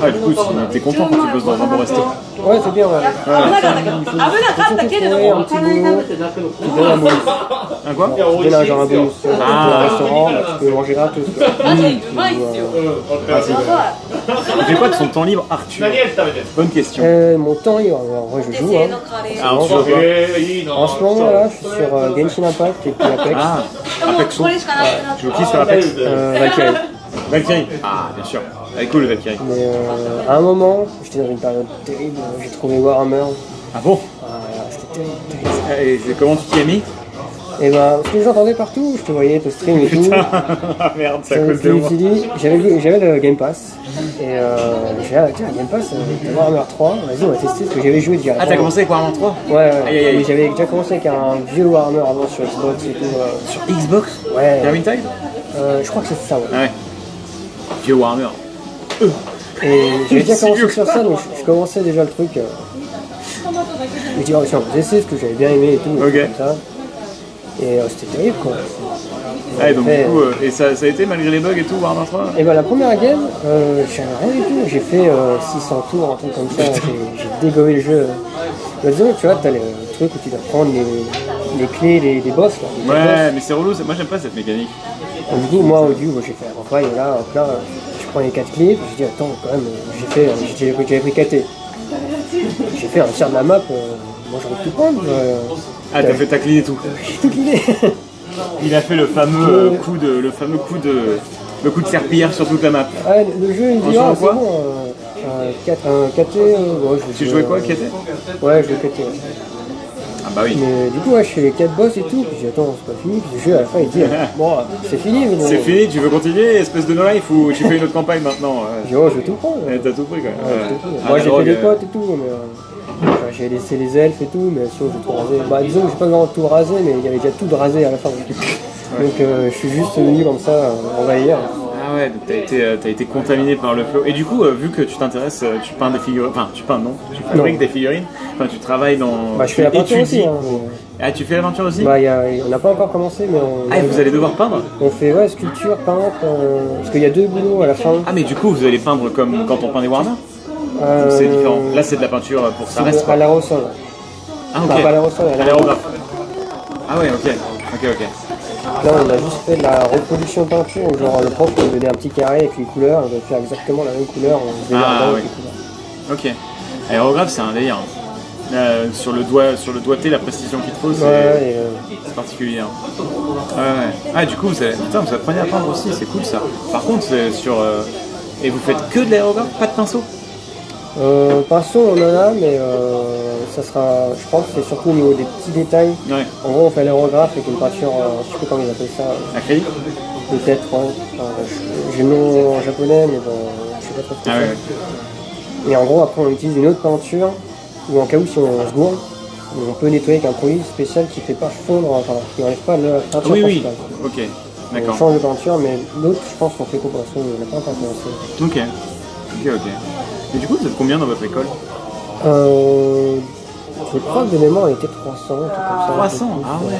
Ah, du coup, t'es content quand tu bosses dans un bon resto. Ouais, c'est bien, ouais. 危なかったけど、危なかったけれども、わからないなってなくの。 Tu donnes un bonus. Un quoi? Tu donnes un genre un bonus. Tu vas Ah. au restaurant, bah, tu peux manger gratos. Quoi. うまいっすよ。 Ah, c'est vrai. Il fait quoi de son temps libre, Arthur? 何味食べてる？ Bonne question. Mon temps libre, alors, en vrai, je joue. 製 Hein. のカレー。 Ah, on joue à quoi? いいな。 En ce moment, là, je suis sur Genshin Impact et puis Apex. Ah, もう Apex. これしかなくなっ Tu joues qui sur Apex? Valkyrie. Valkyrie. Ah, bien sûr. Elle est cool, le Valkyrie. Mais à un moment, j'étais dans une période terrible, j'ai trouvé Warhammer. Ah bon? C'était terrible. Et comment tu t'y es mis? Et bah, parce que j'entendais partout, je te voyais, te stream et tout. Ah merde, c'est à Je me cause de moi. suis dit, j'avais le Game Pass. Et j'ai dit, ah, tiens, Game Pass, t'as Warhammer 3, vas-y, on va tester, parce que j'avais joué déjà. Ah, t'as commencé avec Warhammer 3? Ouais, ouais. Aïe, aïe, aïe. Mais j'avais déjà commencé avec un vieux Warhammer avant sur Xbox et tout. Sur Xbox? Ouais. Vermintide? Je crois que c'est ça, ouais. Ah ouais. Vieux Warhammer. Et j'avais déjà C'est commencé vieux. sur ça, donc je commençais déjà le truc. Je me dis, oh, tiens, on va essayer, parce que j'avais bien aimé et tout. Ok. Comme ça. Et c'était terrible, quoi. Ah, et donc Mais, du coup, et ça a été malgré les bugs et tout, Warhammer 3? Et ben la première game, j'avais rien du tout. J'ai fait 600 tours, un truc comme ça. J'ai dégommé le jeu. La deuxième, tu vois, t'as le truc où tu dois prendre les clés des boss. Là, des boss. Ouais, mais c'est relou, moi j'aime pas cette mécanique. Donc, du coup, moi, au début, j'ai fait un repas, et là, hop là, je prends les 4 clés, puis je dis, attends, quand même, j'avais pris KT. J'ai fait un tiers de la map, moi j'aurais pu prendre. Ah, t'as fait ta clé et tout. J'ai tout cliné. Il a fait le fameux coup de serpillière sur toute la map. Ouais, le jeu, il En dit, jouant ah, c'est quoi bon, un KT, ouais, je Tu vais jouais quoi, KT? Ouais, je jouais KT. Ouais. Ah bah oui. Mais du coup, ouais, je fais les 4 boss et tout, puis je dis, attends, c'est pas fini, puis le jeu, à la fin, il dit, bon, c'est fini, mais bon. C'est fini, tu veux continuer, espèce de no-life, ou tu fais une autre campagne maintenant? Je dis, oh, je vais tout prendre. Ouais, t'as tout pris quand même. Ouais, j'ai tout pris. Ah, Moi, la j'ai drogue, fait des potes et tout, mais j'ai laissé les elfes et tout, mais sinon, j'ai tout rasé. Bah, disons que j'ai pas vraiment tout rasé, mais il y avait déjà tout de rasé à la fin. Donc, je suis juste venu comme ça, envahir. Ah ouais, donc t'as été contaminé par le flow. Et du coup, vu que tu t'intéresses, tu peins des figurines, enfin tu peins non, tu fabriques des figurines, enfin tu travailles dans... Bah, je fais la tu peinture étudies. aussi. Hein, Ah, tu fais l'aventure aussi? bah, on n'a pas encore commencé, mais Ah, et vous allez devoir peindre? on fait ouais, sculpture, peintre, parce qu'il y a 2 boulots à la fin. Ah, mais du coup, vous allez peindre comme quand on peint des Warhammer? Euh, C'est différent. Là, c'est de la peinture pour ça reste à quoi. l'aérosol. Ah, Enfin, ok. pas à l'aérosol, à L'aérographe. Ah ouais, ok. Ok. Là, on a juste fait de la reproduction de peinture, où genre le prof nous donnait un petit carré avec les couleurs, on devait faire exactement la même couleur, on faisait Ah, la oui. Ok. Aérographe, c'est un délire. Sur le doigté, la précision qu'il te faut, c'est particulier. Hein. Ouais. Ah, du coup, vous apprenez à peindre aussi, c'est cool ça. Par contre, c'est sur. Et vous faites que de l'aérographe, pas de pinceau? Pinceau, on en a, mais ça sera, je pense que c'est surtout au niveau des petits détails. Ouais. En gros, on fait l'aérographe avec une peinture, je sais plus comment ils appellent ça, Acrylique? peut-être, ouais. Enfin, j'ai le nom en japonais, mais bon, je sais pas trop ce que Ah c'est. ouais. Et en gros, après, on utilise une autre peinture, ou en cas où si on se gourde, on peut nettoyer avec un produit spécial qui ne fait pas fondre, enfin, qui n'enlève pas la peinture Oui, oui. principale. Ok, On d'accord. change de peinture, mais l'autre, je pense qu'on fait coopération, on n'a pas encore commencé. Ok. Et du coup, vous êtes combien dans votre école? Je crois que de mémoire, on était 300, un truc comme ça. 300. Ah ouais.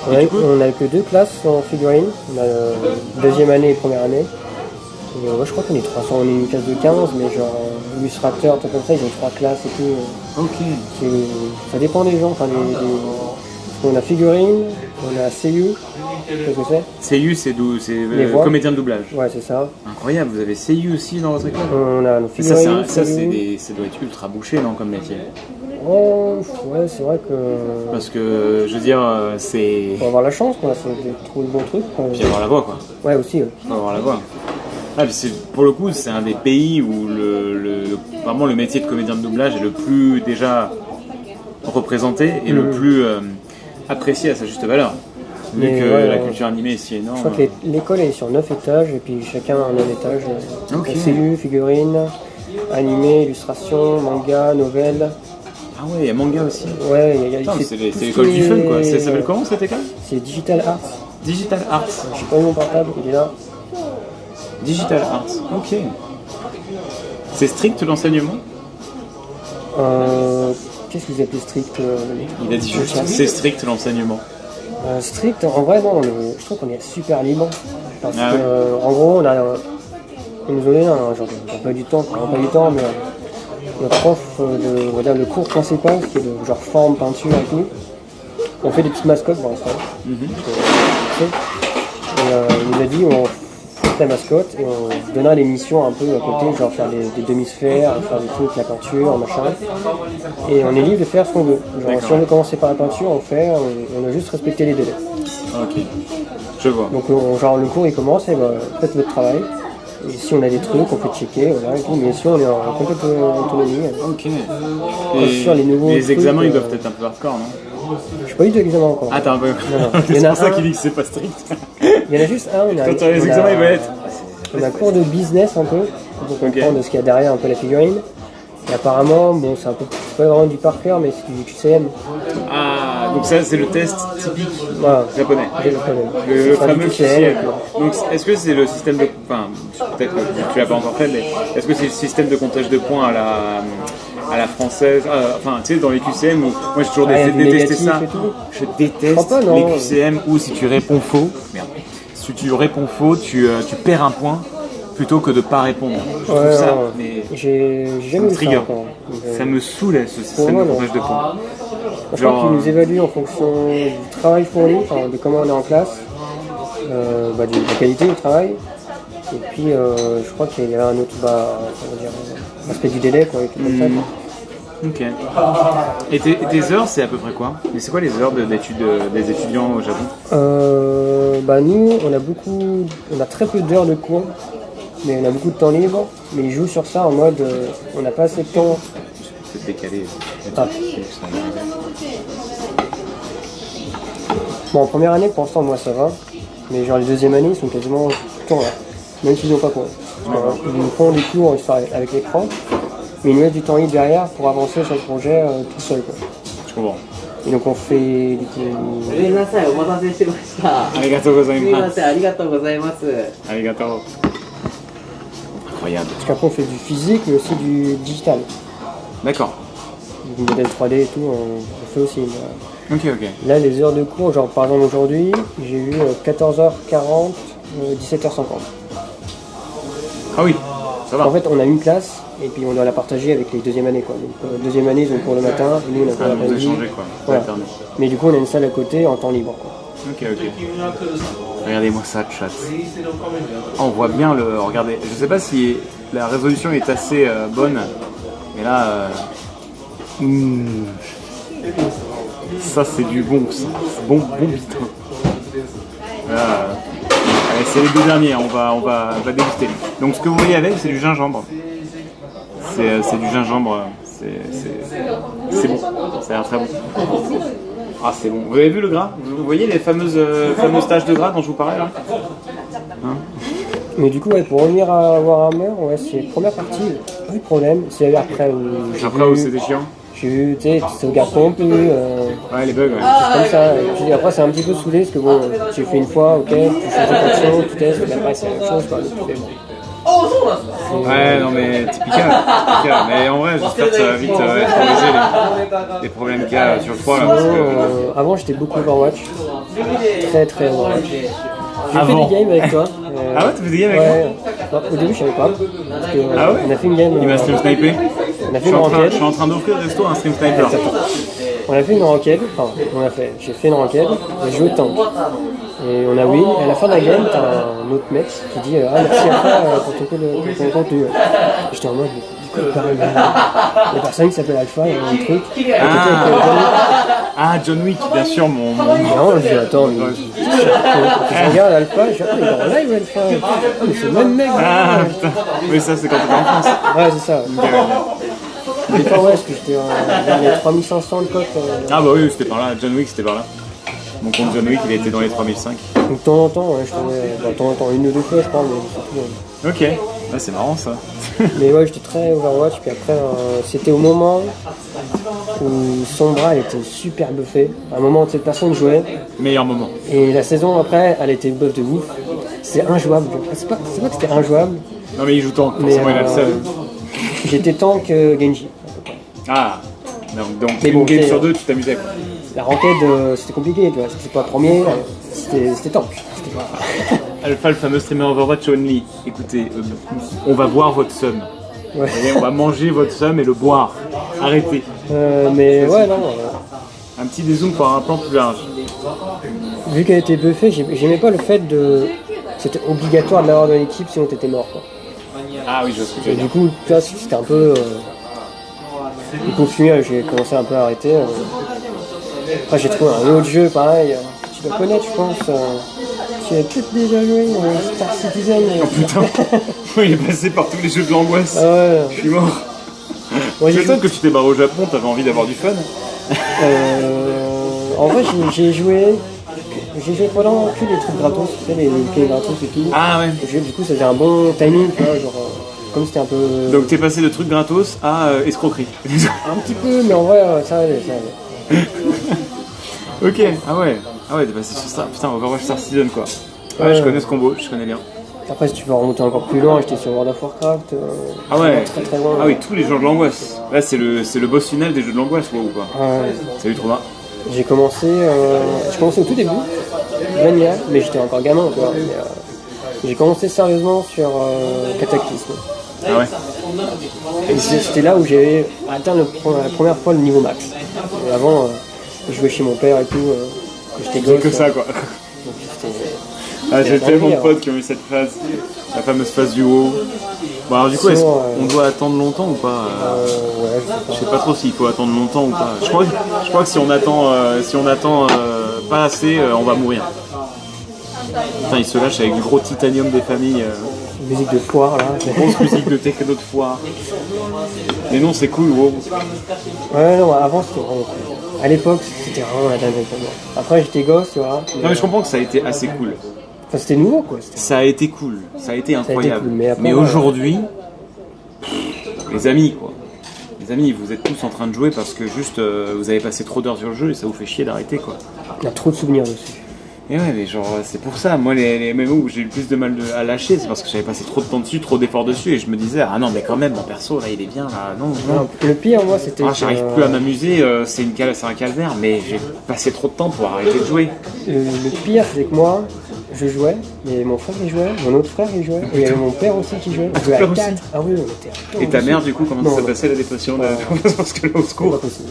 On Et a, du coup- on a que 2 classes en figurine, on a deuxième année et première année. Et ouais, je crois qu'on est 300, on est une classe de 15, mais genre illustrateur, tout comme ça, ils ont 3 classes et tout. Ok. Ça dépend des gens, enfin on a figurine, on a CU, qu'est-ce que c'est? CU, c'est Les voix. comédien de doublage. Ouais, c'est ça. Incroyable, vous avez CU aussi dans votre école? On a nos Et ça, figurines, ça CU. ça doit être ultra bouché, non, comme métier? Oh, ouais, c'est vrai que Parce que, je veux dire, c'est... faut avoir la chance, quoi, c'est de trouver le bon truc. Quoi. Puis avoir la voix, quoi. Ouais, aussi. Ouais. Faut avoir la voix. Ah, puis pour le coup, c'est un des pays où vraiment le métier de comédien de doublage est le plus déjà représenté et le plus apprécié à sa juste valeur. Vu Mais que ouais, la ouais. culture animée est si énorme. Je crois que l'école est sur 9 étages, et puis chacun a un étage. Ok. CU, figurine, animé, illustration, manga, nouvelle. Ah ouais, il y a manga aussi. Ouais, il y a Putain, mais c'est c'est tout ce l'école qui du fun, quoi. est- Ça s'appelle comment cette école? C'est Digital Arts. Digital Arts. Je sais pas mon portable, il est là. Digital Arts, ok. C'est strict l'enseignement? Qu'est-ce que vous appelez strict Il a dit juste, c'est strict l'enseignement. Strict, en vrai, non, je trouve qu'on est super libre. Parce Ah que, ouais. en gros, on nous donnait genre pas du temps, pas du temps, mais notre prof on va dire le cours principal, qui est de genre forme, peinture et tout, on fait des petites mascottes pour l'instant. Il nous a dit on fait la mascotte et on donnera des missions un peu à côté, genre faire des demi-sphères, faire des trucs, la peinture, machin. Et on est libre de faire ce qu'on veut. Genre, D'accord. si on veut commencer par la peinture, on fait, on a juste respecté les délais. Ok, je vois. Donc genre le cours il commence et bah, faites votre travail. Et si on a des trucs, on peut checker, voilà, et tout. Mais si on est en complète autonomie. Ok. Sur les nouveaux trucs, examens, ils doivent être un peu hardcore, non? Je n'ai pas eu d'examen encore. Ah, t'as un peu. non. Il y en C'est a pour ça un. qu'il dit que c'est pas strict. Il y en a juste un. Quand tu as les examens, il va être. On a un cours de business un peu, pour Ok. comprendre de ce qu'il y a derrière un peu la figurine. Et apparemment, bon, c'est pas vraiment du par cœur, mais c'est du QCM. Ah, donc ça, c'est le test typique Voilà. japonais. J'ai le problème. Le Enfin, du fameux QCM, QCM. et puis, Donc, est-ce que c'est le système de. Enfin, peut-être que tu l'as pas encore fait, mais est-ce que c'est le système de comptage de points à la française? Enfin, tu sais, dans les QCM, où moi j'ai toujours il y a des détesté ça. négatifs et tout. Je déteste Je crois pas, non. les QCM où si tu réponds faux, merde. Si tu réponds faux, tu perds un point plutôt que de pas répondre. Je trouve Ouais, ça, non. mais J'ai ça jamais me vu ça trigger. encore. Donc, Ça me saoulait ce système moi, de non. comptage de points. Je crois qu'ils nous évaluent en fonction du travail fourni, enfin, de comment on est en classe, de la qualité du travail. Et puis je crois qu'il y avait un autre comment dire, aspect du délai, quoi, et tout comme ça. Quoi. Ok. Et tes heures, c'est à peu près quoi? Mais c'est quoi les heures d'études des étudiants au Japon? Nous, on a très peu d'heures de cours, mais on a beaucoup de temps libre. Mais ils jouent sur ça en mode, on n'a pas assez de temps. C'est décalé. Ah. Bon, en première année, pour l'instant, moi ça va. Mais genre les deuxième années, ils sont quasiment tout le temps là. Même s'ils n'ont pas cours. Ils nous font des cours histoire avec l'écran, mais ils nous laissent du temps libre derrière pour avancer sur le projet tout seul, quoi. Je comprends. Et donc on fait du coup. ごめんなさい、お待たせしました。ありがとうございます。すみません、ありがとうございます。Arigato. Incroyable. Parce qu'après on fait du physique mais aussi du digital. D'accord. Du modèle 3D et tout, on fait aussi. Mais, Ok, ok. là les heures de cours, genre par exemple aujourd'hui, j'ai eu 14h40, 17h50. Ah oui, ça va. En fait on a une classe et puis on doit la partager avec les deuxième années, quoi. Donc deuxième année ils ont cours le matin, et nous on a cours Ah, vous l'après-midi. échangez quoi. Voilà. Alterner. Mais du coup on a une salle à côté en temps libre, quoi. Ok, ok. Regardez-moi ça, chat. Oh, on voit bien le. Regardez, je sais pas si la résolution est assez bonne, mais là. Ça, c'est du bon, ça. C'est bon bidon. Allez, c'est les deux derniers, on va déguster. Donc, ce que vous voyez avec, c'est du gingembre. C'est du gingembre. C'est bon. Ça a l'air très bon. Ah, c'est bon. Vous avez vu le gras? Vous voyez les fameuses taches de gras dont je vous parlais là? Mais du coup, ouais, pour revenir à Warhammer, ouais, c'est première partie. pas eu de problème. C'est après où j'ai Après, où vu, c'était chiant. j'ai vu, tu sais, tu sauvegardes pas non plus. Ouais, les bugs, ouais. Comme ça. Et puis après, c'est un petit peu saoulé parce que bon, tu fais une fois, ok, tu changes de fonction, tu testes, mais après, c'est la même chose, quoi. Donc, tu fais, bon. Ouais, non, mais typical. Mais en vrai, j'espère que ça va vite être corrigé les problèmes qu'il y a sur le 3 là. Parce Sinon, que... avant, j'étais beaucoup Overwatch. Très Overwatch. J'ai fait Avant. des games avec toi. Ah ouais, tu fais des games avec ouais. Non, au début, je savais pas. Parce que, Ah ouais on a fait une game. Il m'a stream sniper. On a Je fait une suis enquête. en train d'offrir resto un stream sniper. On a fait une enquête. Enfin, j'ai fait une enquête. J'ai joué au tank. Et on a win. Et à la fin de la game, t'as un autre mec qui dit ah, merci à toi pour ton contenu. J'étais en mode, du coup, pareil. La personne qui s'appelle Alpha, il y a un truc. Ah, John Wick, bien sûr, mon... Non, je dis attends, mais je regarde Alpha, je dis ah, il est en live Alpha. Ah, mais c'est le même mec. Ah, putain. Oui, ça, c'est quand t'étais en France. Ouais, c'est ça. Mais pas ouais, parce que j'étais vers les 3500 de cote. Ah bah oui, c'était par là. John Wick, c'était par là. Mon compte John Wick, il était dans les 3005. Donc de temps en temps, ouais, je tombais, de temps en temps, une ou deux fois, je crois, mais c'est tout. Ok. Ah, c'est marrant, ça. Mais ouais, j'étais très Overwatch, puis après, c'était au moment où Sombra, elle était super buffée. À un moment où cette personne jouait, Meilleur moment. et la saison après, elle était buff de ouf. C'est injouable. C'est pas que c'était injouable, Non, mais il joue tank, mais forcément, il a le seul. j'étais tank Genji. Ah. Donc Mais une bon, game c'est- sur deux, tu t'amusais, quoi. La ranked, c'était compliqué, tu vois. C'était pas premier, c'était tank. C'était pas... Alpha, le fameux streamer Overwatch Only. Écoutez, on va boire votre somme. Ouais. Vous voyez, on va manger votre somme et le boire. Arrêtez. Mais ouais, non. Un petit dézoom pour un plan plus large. Vu qu'elle était buffée, j'aimais pas le fait de. C'était obligatoire de l'avoir dans l'équipe sinon t'étais mort, quoi. Ah oui, je vois ce que tu veux Et dire. du coup, tu vois, c'était un peu. Du coup, au final, j'ai commencé un peu à arrêter. Après, j'ai trouvé un autre jeu, pareil. Tu dois connaître, je pense. Tu as peut-être déjà joué Star Citizen. Oh putain. Il est passé par tous les jeux de l'angoisse. Ah ouais. Je suis mort. Moi, Tu j'ai m'étonnes que tu t'es barré au Japon, t'avais envie d'avoir du fun. En vrai, j'ai joué pendant que les trucs gratos, tu sais, les clés gratos et tout. Ah ouais. Du coup, ça faisait un bon timing, tu vois, genre, comme c'était un peu. Donc t'es passé de trucs gratos à escroquerie. Un petit peu, mais en vrai, ça allait, ça allait. Ok, ah ouais. Ah ouais, t'es passé sur ça. Putain, Overwatch Star Citizen quoi. Ouais, Ouais. je connais ce combo, je connais bien. Après, si tu veux remonter encore plus loin, j'étais sur World of Warcraft. Ah ouais. Très très loin. Ah oui, tous les jeux de l'angoisse. Là, c'est le boss final des jeux de l'angoisse, wow, ou quoi. Ouais. Salut, trop bien. J'ai commencé au tout début, Mania, mais j'étais encore gamin, quoi. Mais, j'ai commencé sérieusement sur Cataclysme. Ah ouais. Et c'était là où j'ai atteint la première fois le niveau max. Et avant, je jouais chez mon père et tout, quand j'étais C'est gosse. que ça quoi. Donc, c'était- Ah, j'ai C'est tellement de dingue, potes qui ont eu cette phase. La fameuse phase du WoW. Bon, alors du coup, est-ce Sinon, qu'on doit attendre longtemps ou pas ouais, Je sais pas trop s'il faut attendre longtemps ou pas. Je crois que si on attend pas assez, on va mourir. Putain, il se lâche avec du gros titanium des familles. musique de foire là. Grosse musique de techno de foire. Mais non, c'est cool, WoW. Ouais, non, avant c'était vraiment cool. À l'époque, c'était vraiment la dinguerie pour moi. Après, j'étais gosse, tu vois. Non, mais je comprends que ça a été assez cool. Enfin, c'était nouveau quoi. Ça a été cool, ça a été incroyable. cool, mais après, mais ouais. aujourd'hui, les amis, quoi. Les amis, vous êtes tous en train de jouer parce que juste vous avez passé trop d'heures sur le jeu et ça vous fait chier d'arrêter, quoi. Il y a trop de souvenirs dessus. Et ouais, mais genre, c'est pour ça. Moi, les MMO où j'ai eu le plus de mal à lâcher, c'est parce que j'avais passé trop de temps dessus, trop d'efforts dessus, et je me disais, ah non, mais quand même, mon perso, là, il est bien, là, non, non. Non, le pire, moi, c'était. Ah, j'arrive que, plus à m'amuser, c'est un calvaire, mais j'ai passé trop de temps pour arrêter de jouer. le pire, c'est que moi, je jouais, mais mon frère il jouait, mon autre frère il jouait, et il y avait mon père aussi qui jouait. On jouait à père aussi 4. Ah oui, on était à 4 Et ta dessus. mère, du coup, comment Non, s'est ouais. passé la dépression de... Parce que là, au C'est secours. pas possible.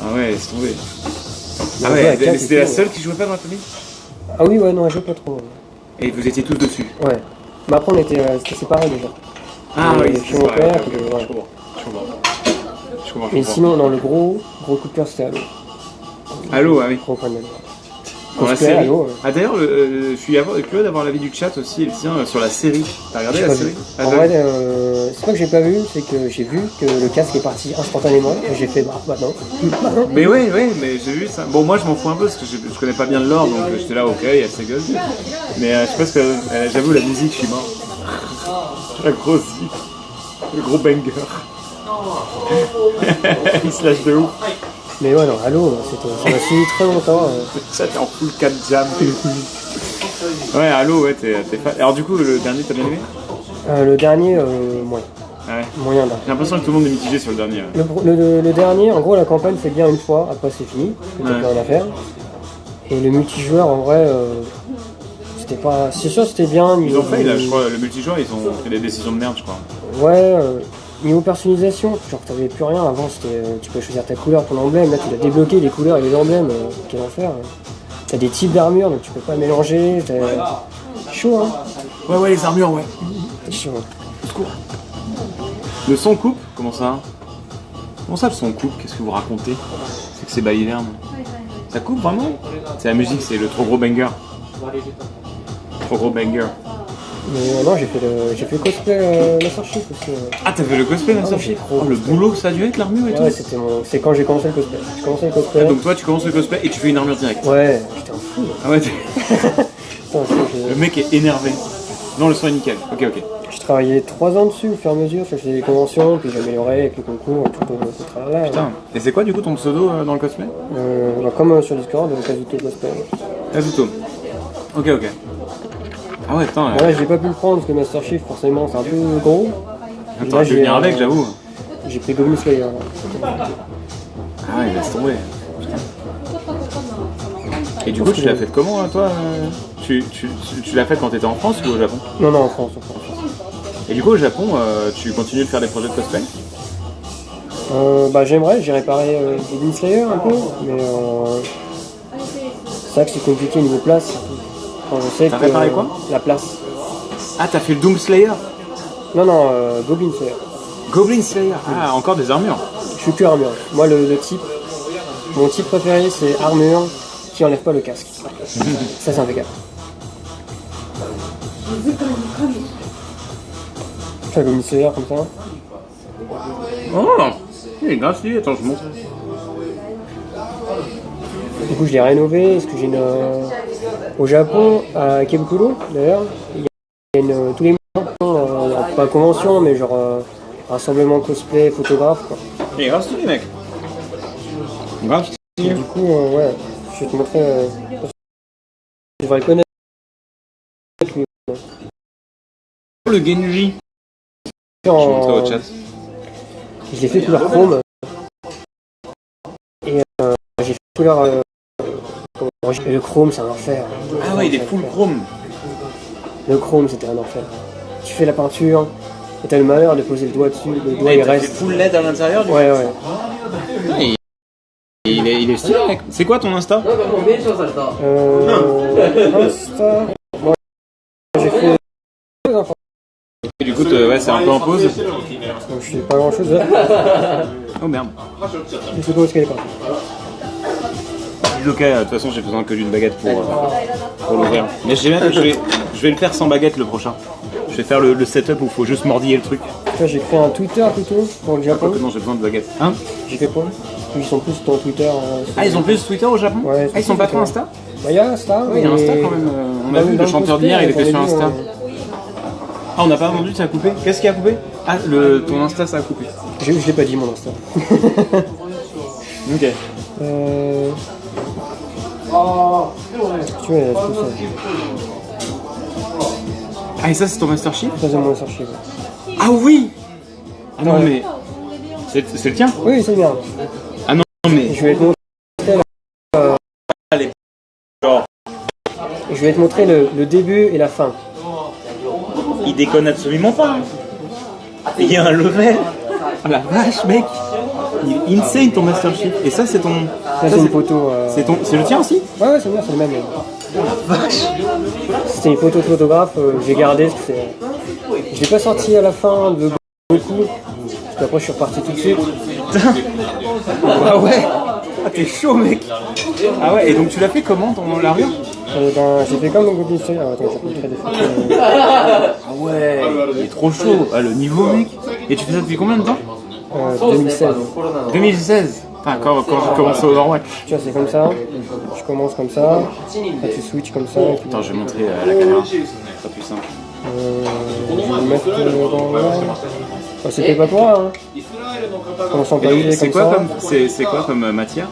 Ah ouais, laisse tomber. On Ah jouait ouais, à 4 mais et c'était la tout, seule qui jouait pas dans la famille? Ah oui, ouais, non, elle jouait pas trop. Et vous étiez tous dessus? Ouais. Mais après, on était séparés déjà. Ah Et oui, chez mon pareil, père, ok, puis, ok, ouais. je comprends. Je comprends. Mais sinon, dans le gros coup de cœur, c'était Halo. Halo, ah oui. Gros fan d'Halo. Dans la Cosplay, série. Halo, Ah d'ailleurs, je suis curieux d'avoir l'avis du chat aussi, et le tien, sur la série. T'as regardé la Pas série? vu. Ah, En t'as vrai, vu c'est pas que j'ai pas vu, c'est que j'ai vu que le casque est parti instantanément et j'ai fait bah maintenant. Mais ouais, mais j'ai vu ça. Bon, moi je m'en fous un peu parce que je connais pas bien le lore, donc j'étais là, ok, il y a sa gueule. Mais je sais pas ce que. J'avoue, la musique, je suis mort. La grosse musique. Le gros banger. Il se lâche de ouf. Mais ouais, non, Halo, ça m'a suivi très longtemps. Ça, t'es en full 4 jam. Ouais, Halo, ouais, t'es fan. Alors, du coup, le dernier, t'as bien aimé? Le dernier, moyen. Ouais. Moyen d'un. J'ai l'impression que tout le monde est mitigé sur le dernier. Ouais. Le dernier, en gros, la campagne c'est bien une fois, après c'est fini, t'as plus rien à faire. Et le multijoueur, en vrai, c'était pas. C'est sûr, c'était bien. Ils ont fait, là, je crois, le multijoueur, ils ont fait des décisions de merde, je crois. Ouais, niveau personnalisation, genre t'avais plus rien. Avant, c'était, tu pouvais choisir ta couleur, ton emblème. Là, tu dois débloquer les couleurs et les emblèmes. Quel enfer. T'as des types d'armures, donc tu peux pas mélanger. C'est chaud, hein. Ouais, les armures, ouais. C'est chaud. Le son coupe? Comment ça? Comment ça, le son coupe? Qu'est-ce que vous racontez? C'est que c'est Bayverne. Ça coupe vraiment? C'est la musique, c'est le trop gros banger. Trop gros banger. Mais non, j'ai fait le cosplay Master Chief aussi. Ah, t'as fait le cosplay, Master Chief? trop Oh, le boulot que ça a dû être, l'armure et Ouais, tout? c'est quand j'ai commencé le cosplay. J'ai commencé le cosplay. Donc toi, tu commences le cosplay et tu fais une armure directe. Ouais, j'étais un fou. Ah ouais, Putain, le mec est énervé. Non, le son est nickel. Ok. j'ai travaillé 3 ans dessus au fur et à mesure. Je faisais des conventions, puis j'améliorais avec les concours, tout ce travail-là. Putain. Et c'est quoi du coup ton pseudo dans le cosplay? Comme sur Discord, Kazuto Cosplay. Kazuto. Ok. Ah ouais, putain. Ouais, j'ai pas pu le prendre parce que Master Chief, forcément, c'est un peu gros. Et Attends, je vais venir avec, j'avoue. J'ai pris Goblin Slayer. Là. Ah ouais, laisse tomber. Putain. Et du coup, tu l'as fait comment, toi tu l'as fait quand t'étais en France ou au Japon? Non, en France. Et du coup, au Japon, tu continues de faire des projets de cosplay? Bah j'aimerais, j'ai réparé Goblin Slayer un peu, mais c'est vrai que c'est compliqué niveau place. Enfin, je sais T'as réparé quoi? La place. Ah, t'as fait le Doom Slayer? Non, Goblin Slayer. Goblin Slayer. Ah, encore des armures. Je suis que armure. Moi, le type, mon type préféré, c'est armure qui enlève pas le casque. Ça, c'est impeccable. Je fais un Goblin Slayer comme ça. Oh, il est grave stylé. Attends, je montre. Du coup, je l'ai rénové. Est-ce que j'ai une. Au Japon, à Kebukuro, d'ailleurs, il y a tous les mois, pas convention, mais genre rassemblement cosplay, photographe, quoi. Il est grave stylé, mec. Grave Et stylé. du coup, ouais, je vais te montrer. Tu devrais le connaître. Lui. Le Genji. Je vais montrer au chat. Je l'ai fait couleur chrome. Et j'ai fait couleur. Et le chrome, c'est un enfer. Ah ouais, il est full chrome. Le chrome, c'était un enfer. Tu fais la peinture, et t'as le malheur de poser le doigt dessus, le doigt il C'est reste. full LED à l'intérieur du coup. Ouais. Il est stylé, mec. C'est quoi ton Insta? Insta. Moi, j'ai fait. Et du coup, ouais, c'est un peu en pause. Donc, je fais pas grand chose là. Oh merde. Je sais pas où est-ce qu'elle est partie. Ok, de toute façon, j'ai besoin que d'une baguette pour l'ouvrir. Mais je vais le faire sans baguette le prochain. Je vais faire le setup où il faut juste mordiller le truc. Tu vois, j'ai créé un Twitter plutôt pour le Japon. Non, j'ai besoin de baguette. Hein? J'ai fait quoi? Ils sont plus dans Twitter. Ah, ils ont plus Twitter au Japon? Ouais, Ah, ils sont pas sur Insta? Bah, il y a Insta. Oui, il y a Insta quand même. On a vu le chanteur d'hier, il était sur Insta. Ah, on n'a pas vendu, ça a coupé? Qu'est-ce qui a coupé? Ah, ton Insta, ça a coupé. Je l'ai pas dit mon Insta. Ok. Tu vois, il y a tout ça. Ah, et ça, c'est ton Master Chief? Ça, c'est mon Master Chief. Ah oui! Ah non, Ouais. mais. C'est le tien? Oui, c'est bien. Ah non, mais. Je vais te montrer. Allez. Genre, Je vais te montrer le début et la fin. il déconne absolument pas. Il y a un level. Ah la vache, mec. Il est insane ton Master Chief. Et ça, c'est ton. Ça, c'est une photo. C'est le tien aussi? Ouais, c'est bien, c'est le même. C'était une photo de photographe, j'ai gardé. Je l'ai pas sorti à la fin de beaucoup. Parce qu'après, je suis reparti tout de suite. Ah ouais. Ah t'es chaud, mec. Ah ouais, et donc tu l'as fait comment ton l'armure? J'ai fait comme dans Goblin Slayer. Attends, je vais te montrer des photos. Ah ouais, il est trop chaud. Ah le niveau, mec. Et tu fais ça depuis combien de temps? 2016. 2016. Enfin, quand j'ai commencé Overwatch. Tu vois, c'est comme ça. Je commence comme ça. Là, tu switches comme ça. Et puis, Attends, je vais montrer à la caméra. C'est pas plus simple. je vais le mettre dans là. Bah, c'était pas pour rien. Hein. On s'en Et papier c'est comme quoi ça. comme, c'est quoi comme matière?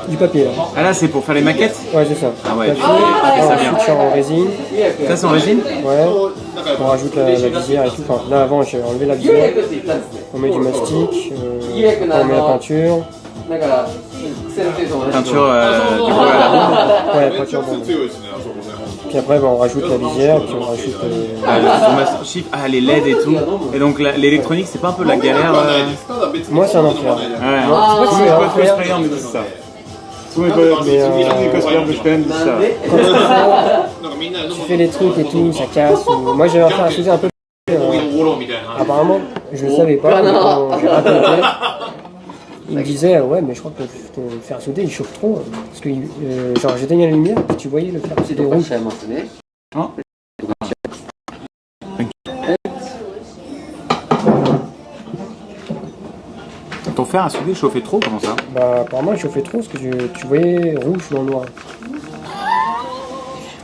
Du papier. Là. Ah là, c'est pour faire les maquettes? Ouais, c'est ça. Ah ouais, Papier, ça on vient. structure en résine. Ça, c'est en résine? Ouais. On rajoute la visière et tout. Enfin, là, avant, j'ai enlevé la visière. On met du mastic. On met la peinture. Peinture du coup, à la ronde. Ouais, peinture bombe. Puis après, bah, on rajoute la visière. Puis on rajoute. Ah, le Master Chief, ah, les LED et tout. Et donc l'électronique, c'est pas un peu la galère Moi, c'est un enfer. Ouais, pas que tous c'est mes un cosplayers me disent ça. Tous mes cosplayers que je connais me disent ça. Tu fais les trucs et tout, ça casse. Moi, j'avais fait un sujet un peu. Apparemment, je le savais pas. Mais quand j'ai raconté, il me disait ouais, mais je crois que le fer à souder il chauffe trop. Parce que genre, j'éteignais la lumière, et tu voyais le fer à souder rouge. Hein? Ton fer à souder chauffait trop, comment ça? Bah, apparemment, il chauffait trop parce que tu voyais rouge dans le noir.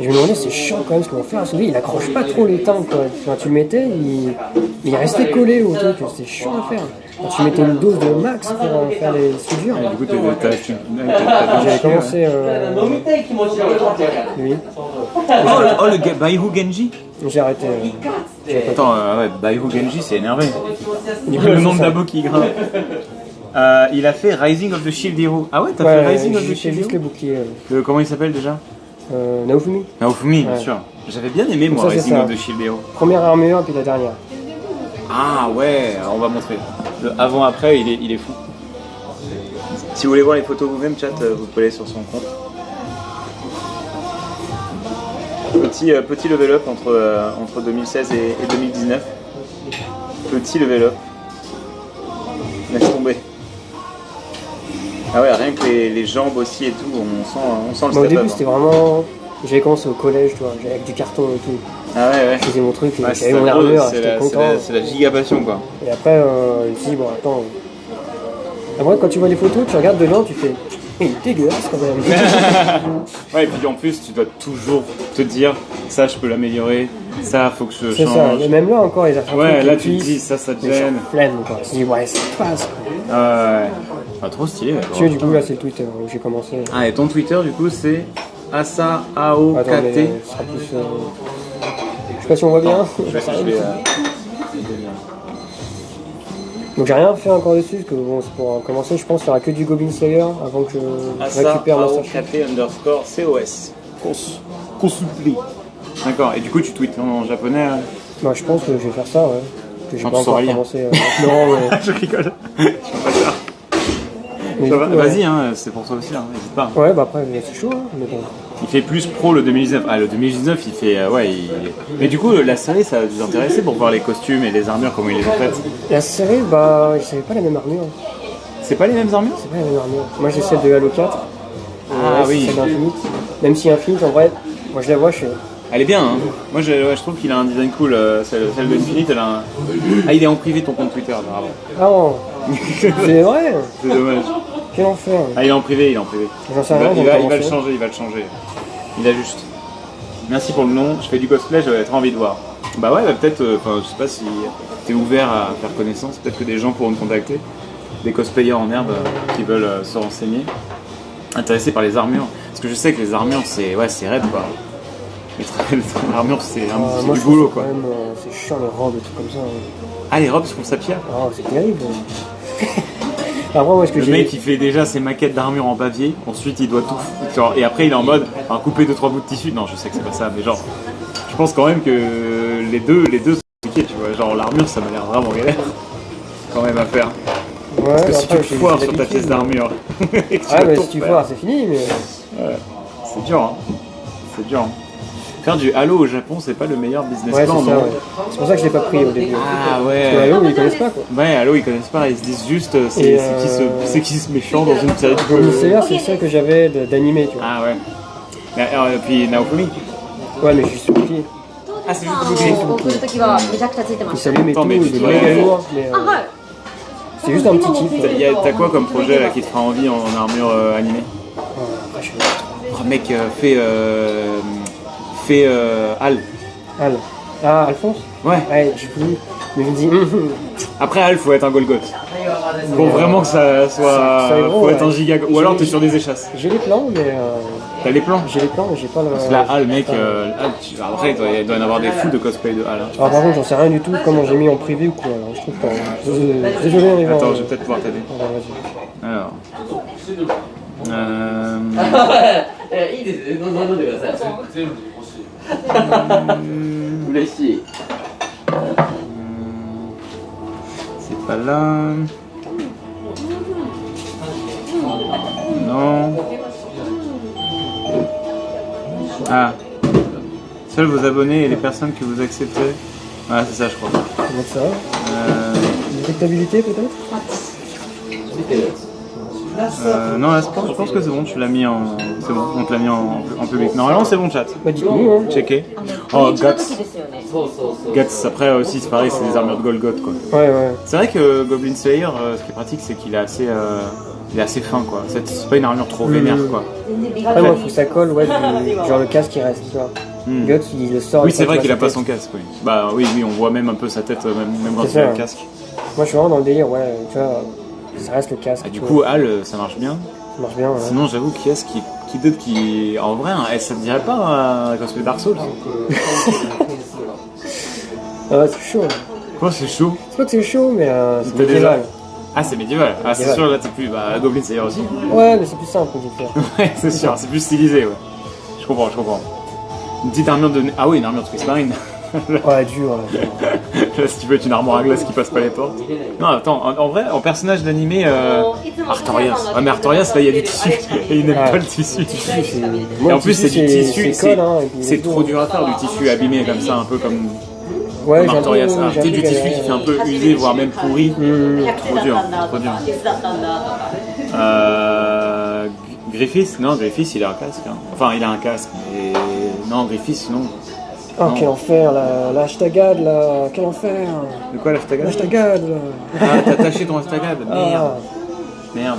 Et je me demandais, c'est chiant quand même, parce que mon fer à souder il accroche pas trop les teintes quoi. Quand tu le mettais, il restait collé au truc, c'était chiant à faire. Quand tu mettais une dose de max pour faire les soudures. Et du coup, J'avais commencé. Lui. Oh, le Baihu Genji? J'ai arrêté. Attends, ouais, Baihu Genji, c'est énervé. Du coup, Le c'est nombre ça. d'abos qui grimpe. Il a fait Rising of the Shield Hero. Ah ouais, t'as Ouais, fait Rising of j'ai the fait Shield juste le Hero? bouclier. Comment il s'appelle déjà? Naofumi. Naofumi, bien Ouais. sûr. J'avais bien aimé moi Ça, c'est Rising ça. of the Shield Hero. Première armure, puis la dernière. Ah ouais, on va montrer. Le avant-après, il est fou. Si vous voulez voir les photos vous-même, chat, vous pouvez aller sur son compte. Petit level up entre 2016 et 2019. Petit level up. Laisse tomber. Ah ouais, rien que les jambes aussi et tout, on sent le Bah, au step début, up. c'était vraiment. J'avais commencé au collège, tu vois, avec du carton et tout. Ah ouais, ouais. Je faisais mon truc, et Ouais, j'avais mon armure, j'étais content. c'est la giga passion quoi. Et après, je me suis dit, bon, attends. Après, quand tu vois les photos, tu regardes dedans, tu fais. Il est dégueulasse quand même. Ouais, et puis en plus, tu dois toujours te dire, ça je peux l'améliorer, ça faut que je C'est change. ça, mais même là encore, ils ont Ouais, là tu te dis, ça te mais gêne. je flemme quoi. Je me dis, ouais, ça passe quoi. Ouais. Ah, trop stylé. Tu vois, du coup, là, c'est le Twitter où j'ai commencé. Ah, et ton Twitter, du coup, c'est Asa Attends, mais AOKT. ce sera plus. Je sais pas si on voit bien. Donc j'ai rien fait encore dessus, parce que bon, c'est pour commencer, je pense qu'il n'y aura que du Goblin Slayer avant que je Asa récupère Master Chief. AOKT underscore COS. Consoupli. D'accord, et du coup, tu tweets en japonais. Bah, je pense que je vais faire ça, ouais. Que j'ai Ah, pas tu sauras encore lire. commencé. Non, mais. Je rigole. Je fais pas ça. mais Ça du va, coup, ouais. vas-y, hein, c'est pour toi aussi, hein, n'hésite pas. Ouais, bah après, c'est chaud, hein, mais bon. Il fait plus pro le 2019. Ah, le 2019, il fait. Ouais, Mais du coup, la série, ça va vous intéresser pour voir les costumes et les armures, comment il les a faites. La série, bah, j'avais pas la même armure. C'est pas les mêmes armures? C'est pas la même armure. Moi, j'ai celle de Halo 4. Ah ouais, oui. c'est celle d'Infinite. Même si Infinite, en vrai, moi je la vois, je suis. Elle est bien, hein. Moi je trouve qu'il a un design cool. Celle de Infinite, elle a un. Ah, il est en privé ton compte Twitter, bravo. Ah non, c'est vrai. C'est dommage. Quel enfer. Ah, il est en privé, il est en privé. J'en sais Il va, rien, il j'ai va- il va le commencé. changer, il va le changer. Il a juste. Merci pour le nom, je fais du cosplay, j'avais trop envie de voir. Bah ouais, bah peut-être, enfin je sais pas si t'es ouvert à faire connaissance, peut-être que des gens pourront me contacter. Des cosplayers en herbe qui veulent se renseigner. Intéressés par les armures. Parce que je sais que les armures c'est raide quoi. L'armure c'est Moi, du je boulot trouve quoi. quand même, c'est chiant les robes et trucs comme ça. Hein. Ah, les robes se font sa pierre. Ah, c'est terrible. Après, moi, ce que Le j'ai. mec il fait déjà ses maquettes d'armure en papier, ensuite il doit tout genre, et après il est en mode enfin, couper 2-3 bouts de tissu. Non, je sais que c'est pas ça, mais genre je pense quand même que les deux sont compliqués, tu vois. Genre l'armure ça m'a l'air vraiment galère quand même à faire. Ouais, Parce que si tu après, te j'ai foires j'ai sur ta l'habitude. pièce d'armure et que tu Ouais, dois mais tout si tu refaire, foires, c'est fini. Mais... c'est dur, hein. C'est dur. Hein. Faire du Halo au Japon, c'est pas le meilleur business Ouais, plan, c'est ça, non? ouais. C'est pour ça que je l'ai pas pris au début. Ah Parce que ouais. Halo, ils connaissent pas quoi. Ouais, Halo ils connaissent pas, ils se disent juste Et, c'est qui ce méchant dans une série de Goblin Slayer, c'est celle que j'avais d'animé, tu vois. Ah ouais. Mais, puis Naofumi. Ouais, mais juste oublié. Ah, c'est juste あ Naofumi. の送るときはめちゃくちゃついてま Il した。 s'allume et Attends, tout, mais il tu est dois méga aller. lourd. Mais, あ、はい。 c'est juste un petit kiff. T'as quoi comme projet là qui te fera envie en armure animée? Après, je suis. Oh mec, fais Al. Al. Ah, Alphonse. Ouais. Ouais, j'ai voulu. Mais je me dis, Après, Al, faut être un Golgoth. Pour vraiment que ça soit. Ça est bon, faut être ouais. un giga. Ou alors t'es sur des échasses. j'ai les plans, mais T'as les plans. j'ai pas le. Parce que là, Al, mec, après, il doit y en avoir des fous de cosplay de Al. Hein. Alors, par contre, j'en sais rien du tout comment j'ai mis en privé ou quoi. Alors, je trouve pas. Désolé, on est Attends, je vais peut-être pouvoir t'aider. Vas-y. Alors. いいですね。飲んでください。嬉しい。C'est pas là. Non. Ah. Seuls vos abonnés et les personnes que vous acceptez. Ah, c'est ça, je crois. Ça doit être ça. Détectabilité peut-être. Non, là, je pense que c'est bon, tu l'as mis en. C'est bon, on te l'a mis en public. Normalement, c'est bon, chat. Bah dites-nous, hein. Checké. Oh, Guts. Guts, après aussi, c'est pareil, c'est des armures de Golgoth, quoi. Ouais, ouais. C'est vrai que Goblin Slayer, ce qui est pratique, c'est qu'il est assez. Il est assez fin, quoi. C'est pas une armure trop vénère, quoi. Après, moi, faut que ça colle, ouais, genre le casque qui reste, tu vois. Guts, il le sort. Oui, il c'est vrai passe qu'il a sa pas tête. son casque, oui. Bah oui, on voit même un peu sa tête, même quand C'est il a ça. le casque. Moi, je suis vraiment dans le délire, ouais, tu vois. Ça reste le casque. Ah, du tu coup, vois. Al, ça marche bien. Ça marche bien, ouais. Sinon, j'avoue, qui est-ce qui d'autre qui. En vrai, hein, ça te dirait pas un cosplay Dark Souls? Ah ouais, c'est chaud. Quoi, c'est chaud? C'est pas que c'est chaud, mais c'est T'as déjà- médiéval. Ah, c'est médiéval. Ah, c'est Médiéval. sûr, là, t'es plus. Bah, Goblin Slayer aussi. Ouais, mais c'est plus simple, comme je dis. Ouais, c'est sûr, c'est plus stylisé, ouais. Je comprends. Une petite armure de. Ah oui, une armure de Space Marine. Ouais, dur, là. Là, si tu veux, une armoire à glace qui passe pas les portes. Non, attends, en vrai, en personnage d'animé, Artorias. Ah, mais Artorias, là, il y a du tissu. Et il n'aime Ouais. pas le tissu. Moi, Et en le plus, c'est tissu, du tissu. c'est colle, hein, et puis C'est les trop autres. dur à faire, du tissu abîmé comme ça, un peu comme. Ouais, Comme j'ai un peu. Artorias. Ah, j'ai tu sais, un peu du tissu galéré. qui fait un peu usé, voire même pourri. Trop dur. Griffiths, non, Griffiths, il a un casque. Hein. Enfin, il a un casque, mais. Non, Griffiths, non. Oh, Non. quel enfer, la hashtagade, là. Quel enfer. De quoi l'Aftagad? Hashtagade, là. Ah, t'as taché ton Aftagad, merde. Ah. Merde.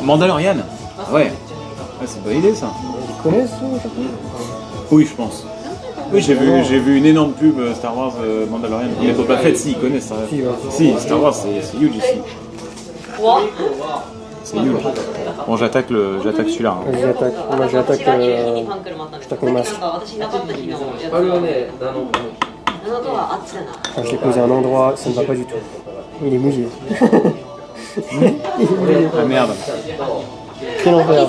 Mandalorian. Ouais. Ouais, c'est une bonne idée ça. Ils connaissent, ça, Japon? Oui, je pense. Oui, j'ai vu une énorme pub Star Wars Mandalorian. Mais Boba Fett, si, ils connaissent Star Wars. Si, ouais. Si, Star Wars, c'est huge ici. C'est huge. Bon, j'attaque celui-là. Hein. Vas-y, attaque. Moi, j'attaque mon masque. Enfin, je l'ai posé à un endroit, ça ne va pas du tout. Il est mouillé. Ah merde. Quel enfer.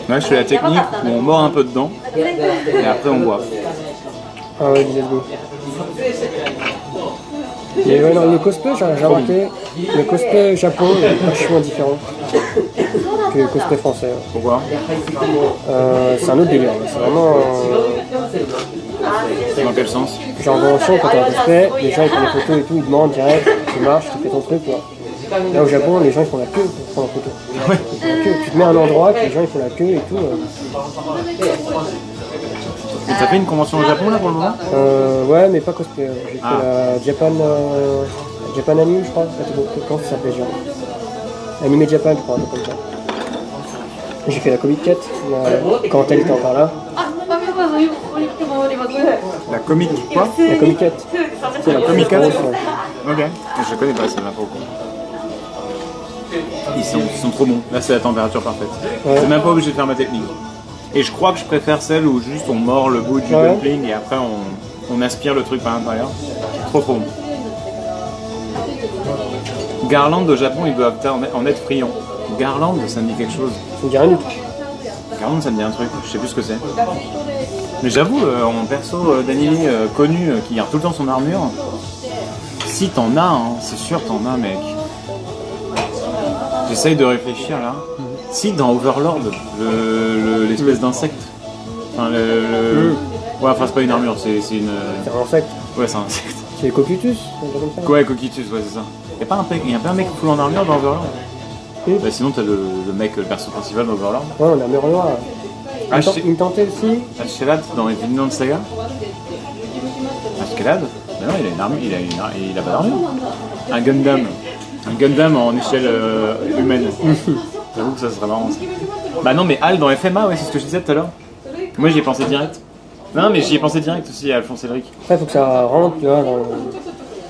Là, je fais la technique où on mord un peu dedans et après on boit. Ah ouais, let's go. Mais ouais, non, le cosplay, j'ai remarqué, le cosplay Japon est vachement différent que le cosplay français. Pourquoi? C'est un autre délire, c'est vraiment. Dans quel sens? Genre, en champ, quand t'as un cosplay, les gens ils prennent des photos et tout, ils demandent direct, tu marches, tu fais ton truc, quoi. Là au Japon, les gens ils font la queue pour prendre en photo. Ouais. Ils font la queue. Tu te mets à un endroit, que les gens ils font la queue et tout. Et t'as fait une convention au Japon là pour le moment? Ouais, mais pas cosplay. J'ai fait Ah. la Japan Anime, je crois. Comment ça s'appelait, genre Anime Japan, je crois, un truc comme ça. J'ai fait la Comic Cat, quand elle était encore là. La comique quoi? La Comic Cat. C'est la Comic Cat. grosse, ouais. Ok. Je connais pas celle-là pour le coup. Ils sont trop bons. Là c'est la température parfaite. Ouais. C'est même pas obligé de faire ma technique. Et je crois que je préfère celle où juste on mord le bout du Ouais. dumpling et après on aspire le truc par l'intérieur. Trop bon. Garland au Japon, ils doivent en être friands. Garland, ça me dit quelque chose. Ça me dit rien du tout. Garland, ça me dit un truc, je sais plus ce que c'est. Mais j'avoue, en perso d'animé connu qui garde tout le temps son armure, si t'en as, hein, c'est sûr t'en as, mec. J'essaye de réfléchir là. Si dans Overlord, l'espèce d'insecte, enfin ouais, enfin c'est pas une armure, c'est une. C'est un insecte. Ouais, c'est un insecte. C'est les Cocutus, un truc comme ça. Ouais, Coquitus, ouais, c'est ça. Y'a pas un mec full en armure dans Overlord? Oui. Bah sinon t'as le mec, le perso principal d'Overlord. Ouais, on a Murloc. Ah, Il me tentait aussi. Ashkelad dans les Vinland Saga. Ashkelad? Mais non, il a une armure, il a pas d'armure. Un Gundam en échelle humaine. J'avoue que ça serait marrant ça. Bah non, mais Al dans FMA, ouais, c'est ce que je disais tout à l'heure. Moi j'y ai pensé direct. Non, mais j'y ai pensé direct aussi à Alphonse Cédric. Après, il faut que ça rentre, tu vois,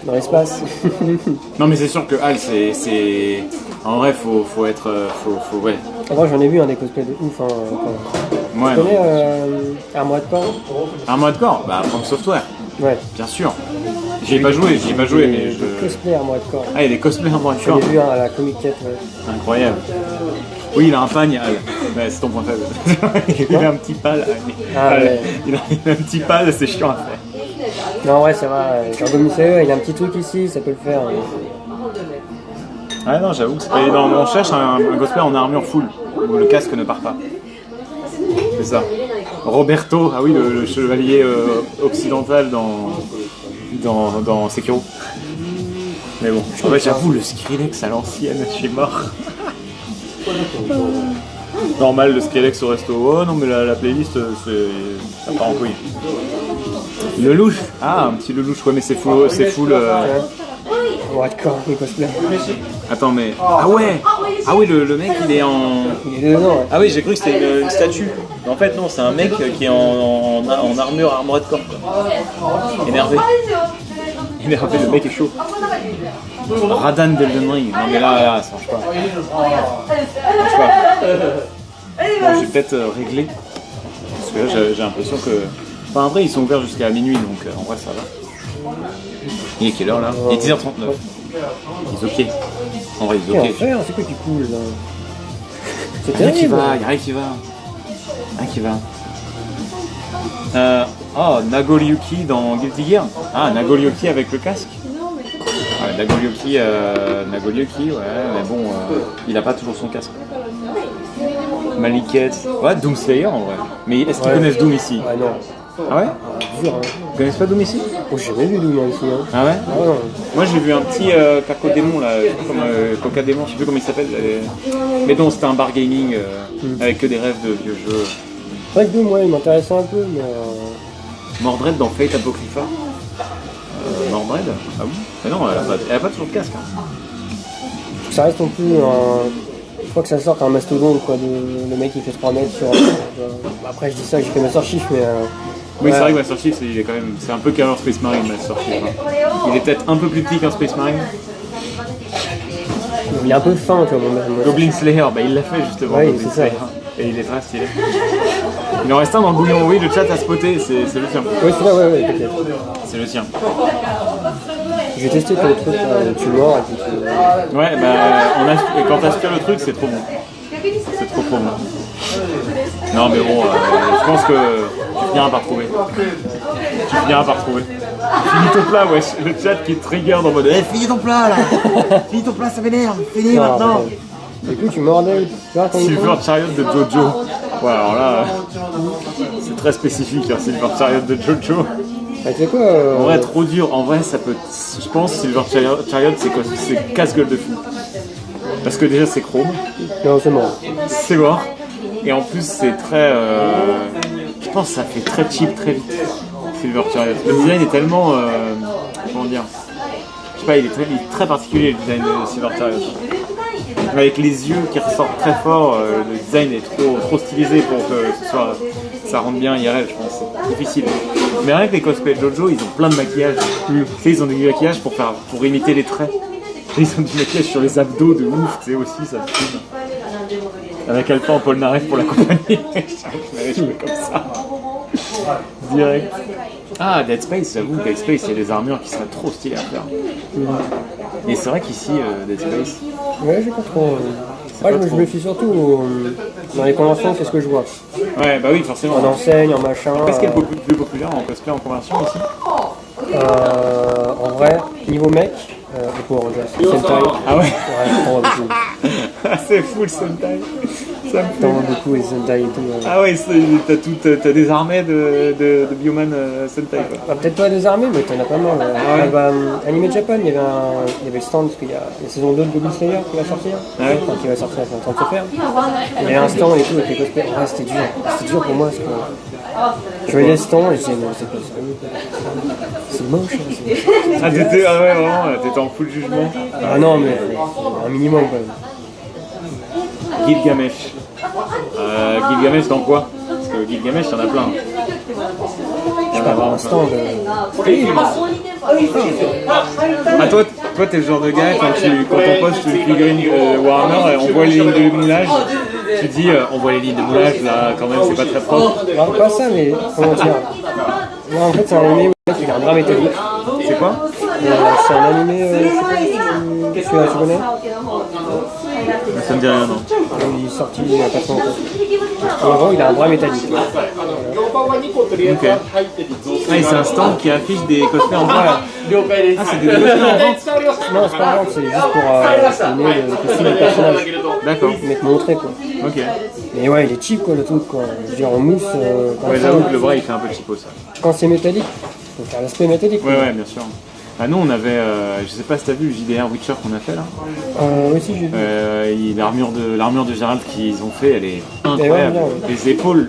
dans l'espace. Non, mais c'est sûr que Hal, c'est. En vrai, faut être. Ouais. Après, j'en ai vu des cosplays de ouf. Ouais, Tu connais Armored Core? Armored Core, bah, From Software, Ouais. bien sûr. J'y ai pas joué, mais je. Des cosplays Armored Core. Ah, il y a des cosplays Armored J'en Core. ai vu un à la Comic Cat, ouais. Incroyable. Oui, il a un pagne, Hal. Ouais, c'est ton point faible. Il a un petit pal. Ah, ouais. Il a un petit pal, c'est chiant à faire. Non, ouais, ça va. Genre Goblin Slayer, il a un petit truc ici, ça peut le faire. Ah non, j'avoue que c'est pas évident. On cherche un cosplay en armure full, où le casque ne part pas. C'est ça. Roberto, ah oui, le chevalier occidental dans Sekiro. Mais bon, en fait, j'avoue, le Skrillex à l'ancienne, je suis mort. Normal, le Skrillex au resto. Oh non, mais la playlist, ça part en couille. Le louche. Ah, un petit lelouch, ouais, mais c'est full. Armored Core, les cosplays. Attends, mais. Ah ouais. Ah oui, le mec, il est en. Il est dedans, ouais. Ah oui, j'ai cru que c'était une statue. Mais en fait, non, c'est un mec qui est en armure Armored Core. Énervé. Énervé, le mec est chaud. Radan d'Elden Ring. Non, mais là, ça marche pas. Ça marche pas. Bon, je vais peut-être régler. Parce que là, j'ai l'impression que. Enfin, en vrai, ils sont ouverts jusqu'à minuit, donc en vrai, ça va. Il est quelle heure là? Il est 10h39. Ils ok. En vrai, ils ok. C'est quoi qui coule là? C'est Rien qui terrible. va, y'a rien qui va. Oh, Nagoriyuki dans Guilty Gear. Ah, Nagoriyuki avec le casque. Ouais, Nagoriyuki, ouais, mais bon, il a pas toujours son casque. Maliket. Ouais, Doom Slayer en vrai. Mais est-ce qu'ils connaissent Doom ici? Ah non. Ah ouais? Dur, hein. Ils connaissent pas Doom ici? Oh, j'ai jamais vu Doom ici. Hein. Ah ouais? Ah non. Moi j'ai vu un petit Cacodémon là, comme Cocadémon, je sais plus comment il s'appelle. Mais non, c'était un bar gaming avec que des rêves de vieux jeux. C'est vrai que Doom, ouais, il m'intéressait un peu, mais. Mordred dans Fate Apocrypha. Mordred? Ah oui? Mais non, elle a pas toujours de casque. Hein. Ça reste non plus un. Je crois que ça sort un mastodonte, quoi. Le mec il fait 3 mètres sur. Après, je dis ça, j'ai fait Master Chief, mais. Oui, c'est vrai que Master Chief, il est quand même, c'est un peu qu'un Space Marine, Master Chief. Hein. Il est peut-être un peu plus petit qu'un Space Marine. Il est un peu fin, tu vois, mon Goblin Slayer, bah il l'a fait justement. Oui, Goblin c'est ça. Slayer. Et il est très stylé. Il en reste un dans le bouillon, oui, le chat a spoté, c'est le tien. Oui, c'est là, ouais, peut-être. C'est le tien. J'ai testé ton truc, là, tu mords et puis tu. Ouais, bah, et quand t'aspires le truc, c'est trop bon. C'est trop bon. Non, mais bon, je pense que tu finiras par trouver. Finis ton plat, wesh. Le chat qui trigger en mode finis ton plat là. Finis ton plat, ça m'énerve. Finis maintenant. Du coup, tu mordais. Tu vois, Silver Chariot de Jojo. Ouais, alors là, c'est très spécifique, hein, Silver Chariot de Jojo. tu sais quoi En vrai, trop dur. En vrai, ça peut. Je pense Silver Chariot, c'est quoi? C'est casse-gueule de fou. Parce que déjà, c'est chrome. Non, c'est mort. C'est mort. Et en plus, c'est très. Je pense que ça fait très cheap, très vite. Silver Chariot. Le design est tellement. Comment dire? Je sais pas, il est très particulier le design de Silver Chariot. Avec les yeux qui ressortent très fort, le design est trop stylisé pour que ça rentre bien IRL, je pense. C'est difficile. Mais rien que les cosplays de Jojo, ils ont plein de maquillage. Tu sais, ils ont du maquillage pour imiter les traits. Ils ont du maquillage sur les abdos de ouf, tu sais aussi, ça se filme. Avec Alpha en Polnareff pour l'accompagner. Je m'avais joué comme ça. Direct. Ah, Dead Space, j'avoue, Dead Space, il y a des armures qui seraient trop stylées à faire. Et c'est vrai qu'ici, Dead Space. Ouais, j'ai pas trop. Je me fie surtout dans les conventions, c'est ce que je vois. Ouais, bah oui, forcément. En enseigne, en machin. Qu'est-ce qui est le plus populaire en cosplay en conversion ici? En vrai, niveau mec, et pour Sentai. Ah ouais? Ouais, t'en vois beaucoup. C'est fou le Sentai. Ça me T'en vois beaucoup les Sentai et tout. Ah ouais, t'as des armées de Bioman Sentai quoi. Bah, peut-être pas des armées, mais t'en as pas mal. Anime Japan, il y avait le stand, parce qu'il y a la saison 2 de Goblin Slayer qui va sortir. Ah ouais. Enfin, qui va sortir, c'est en train de se faire. Il y avait un stand et tout avec les cosplays. Ouais, c'était dur. C'était dur pour moi parce que je voyais le stand et je disais, non, c'est pas ça. C'est moche. Hein, Ah t'étais ouais, vraiment, t'étais en full jugement. Ah non, mais un minimum quand même. Gilgamesh. Gilgamesh dans quoi? Parce que Gilgamesh, il y en a plein. pas avoir un stand. Ah, toi, t'es le genre de gars, quand on poste une figurine Warhammer, on voit les lignes de moulage, tu dis, on voit les lignes de moulage, là, quand même, c'est pas très propre. Alors, pas ça, mais comment dire. Moi, en fait, c'est un animé où il a un bras métallique. C'est quoi? C'est un animé, je sais pas si tu connais. Ça me dit rien, non. Il est sorti il y a pas très longtemps. Et en gros, il a un bras métallique. Ok. Ah, et c'est un stand qui affiche des cosplays en bois là. Ah, c'est des cosplays en vente? Non, c'est pas grave, c'est juste pour donner le costume du personnage. D'accord. Mais te montrer quoi. Ok. Mais ouais, il est cheap quoi le truc quoi. Je veux dire en mousse. Ouais, j'avoue que le bras il fait un peu cheapo ça. Quand c'est métallique, faut faire l'aspect métallique. Ouais, ouais, bien sûr. Ah, nous on avait, je sais pas si t'as vu le JDR Witcher qu'on a fait là. Oui, si, j'ai vu. L'armure de Gérald qu'ils ont fait, elle est incroyable. Ouais, ouais.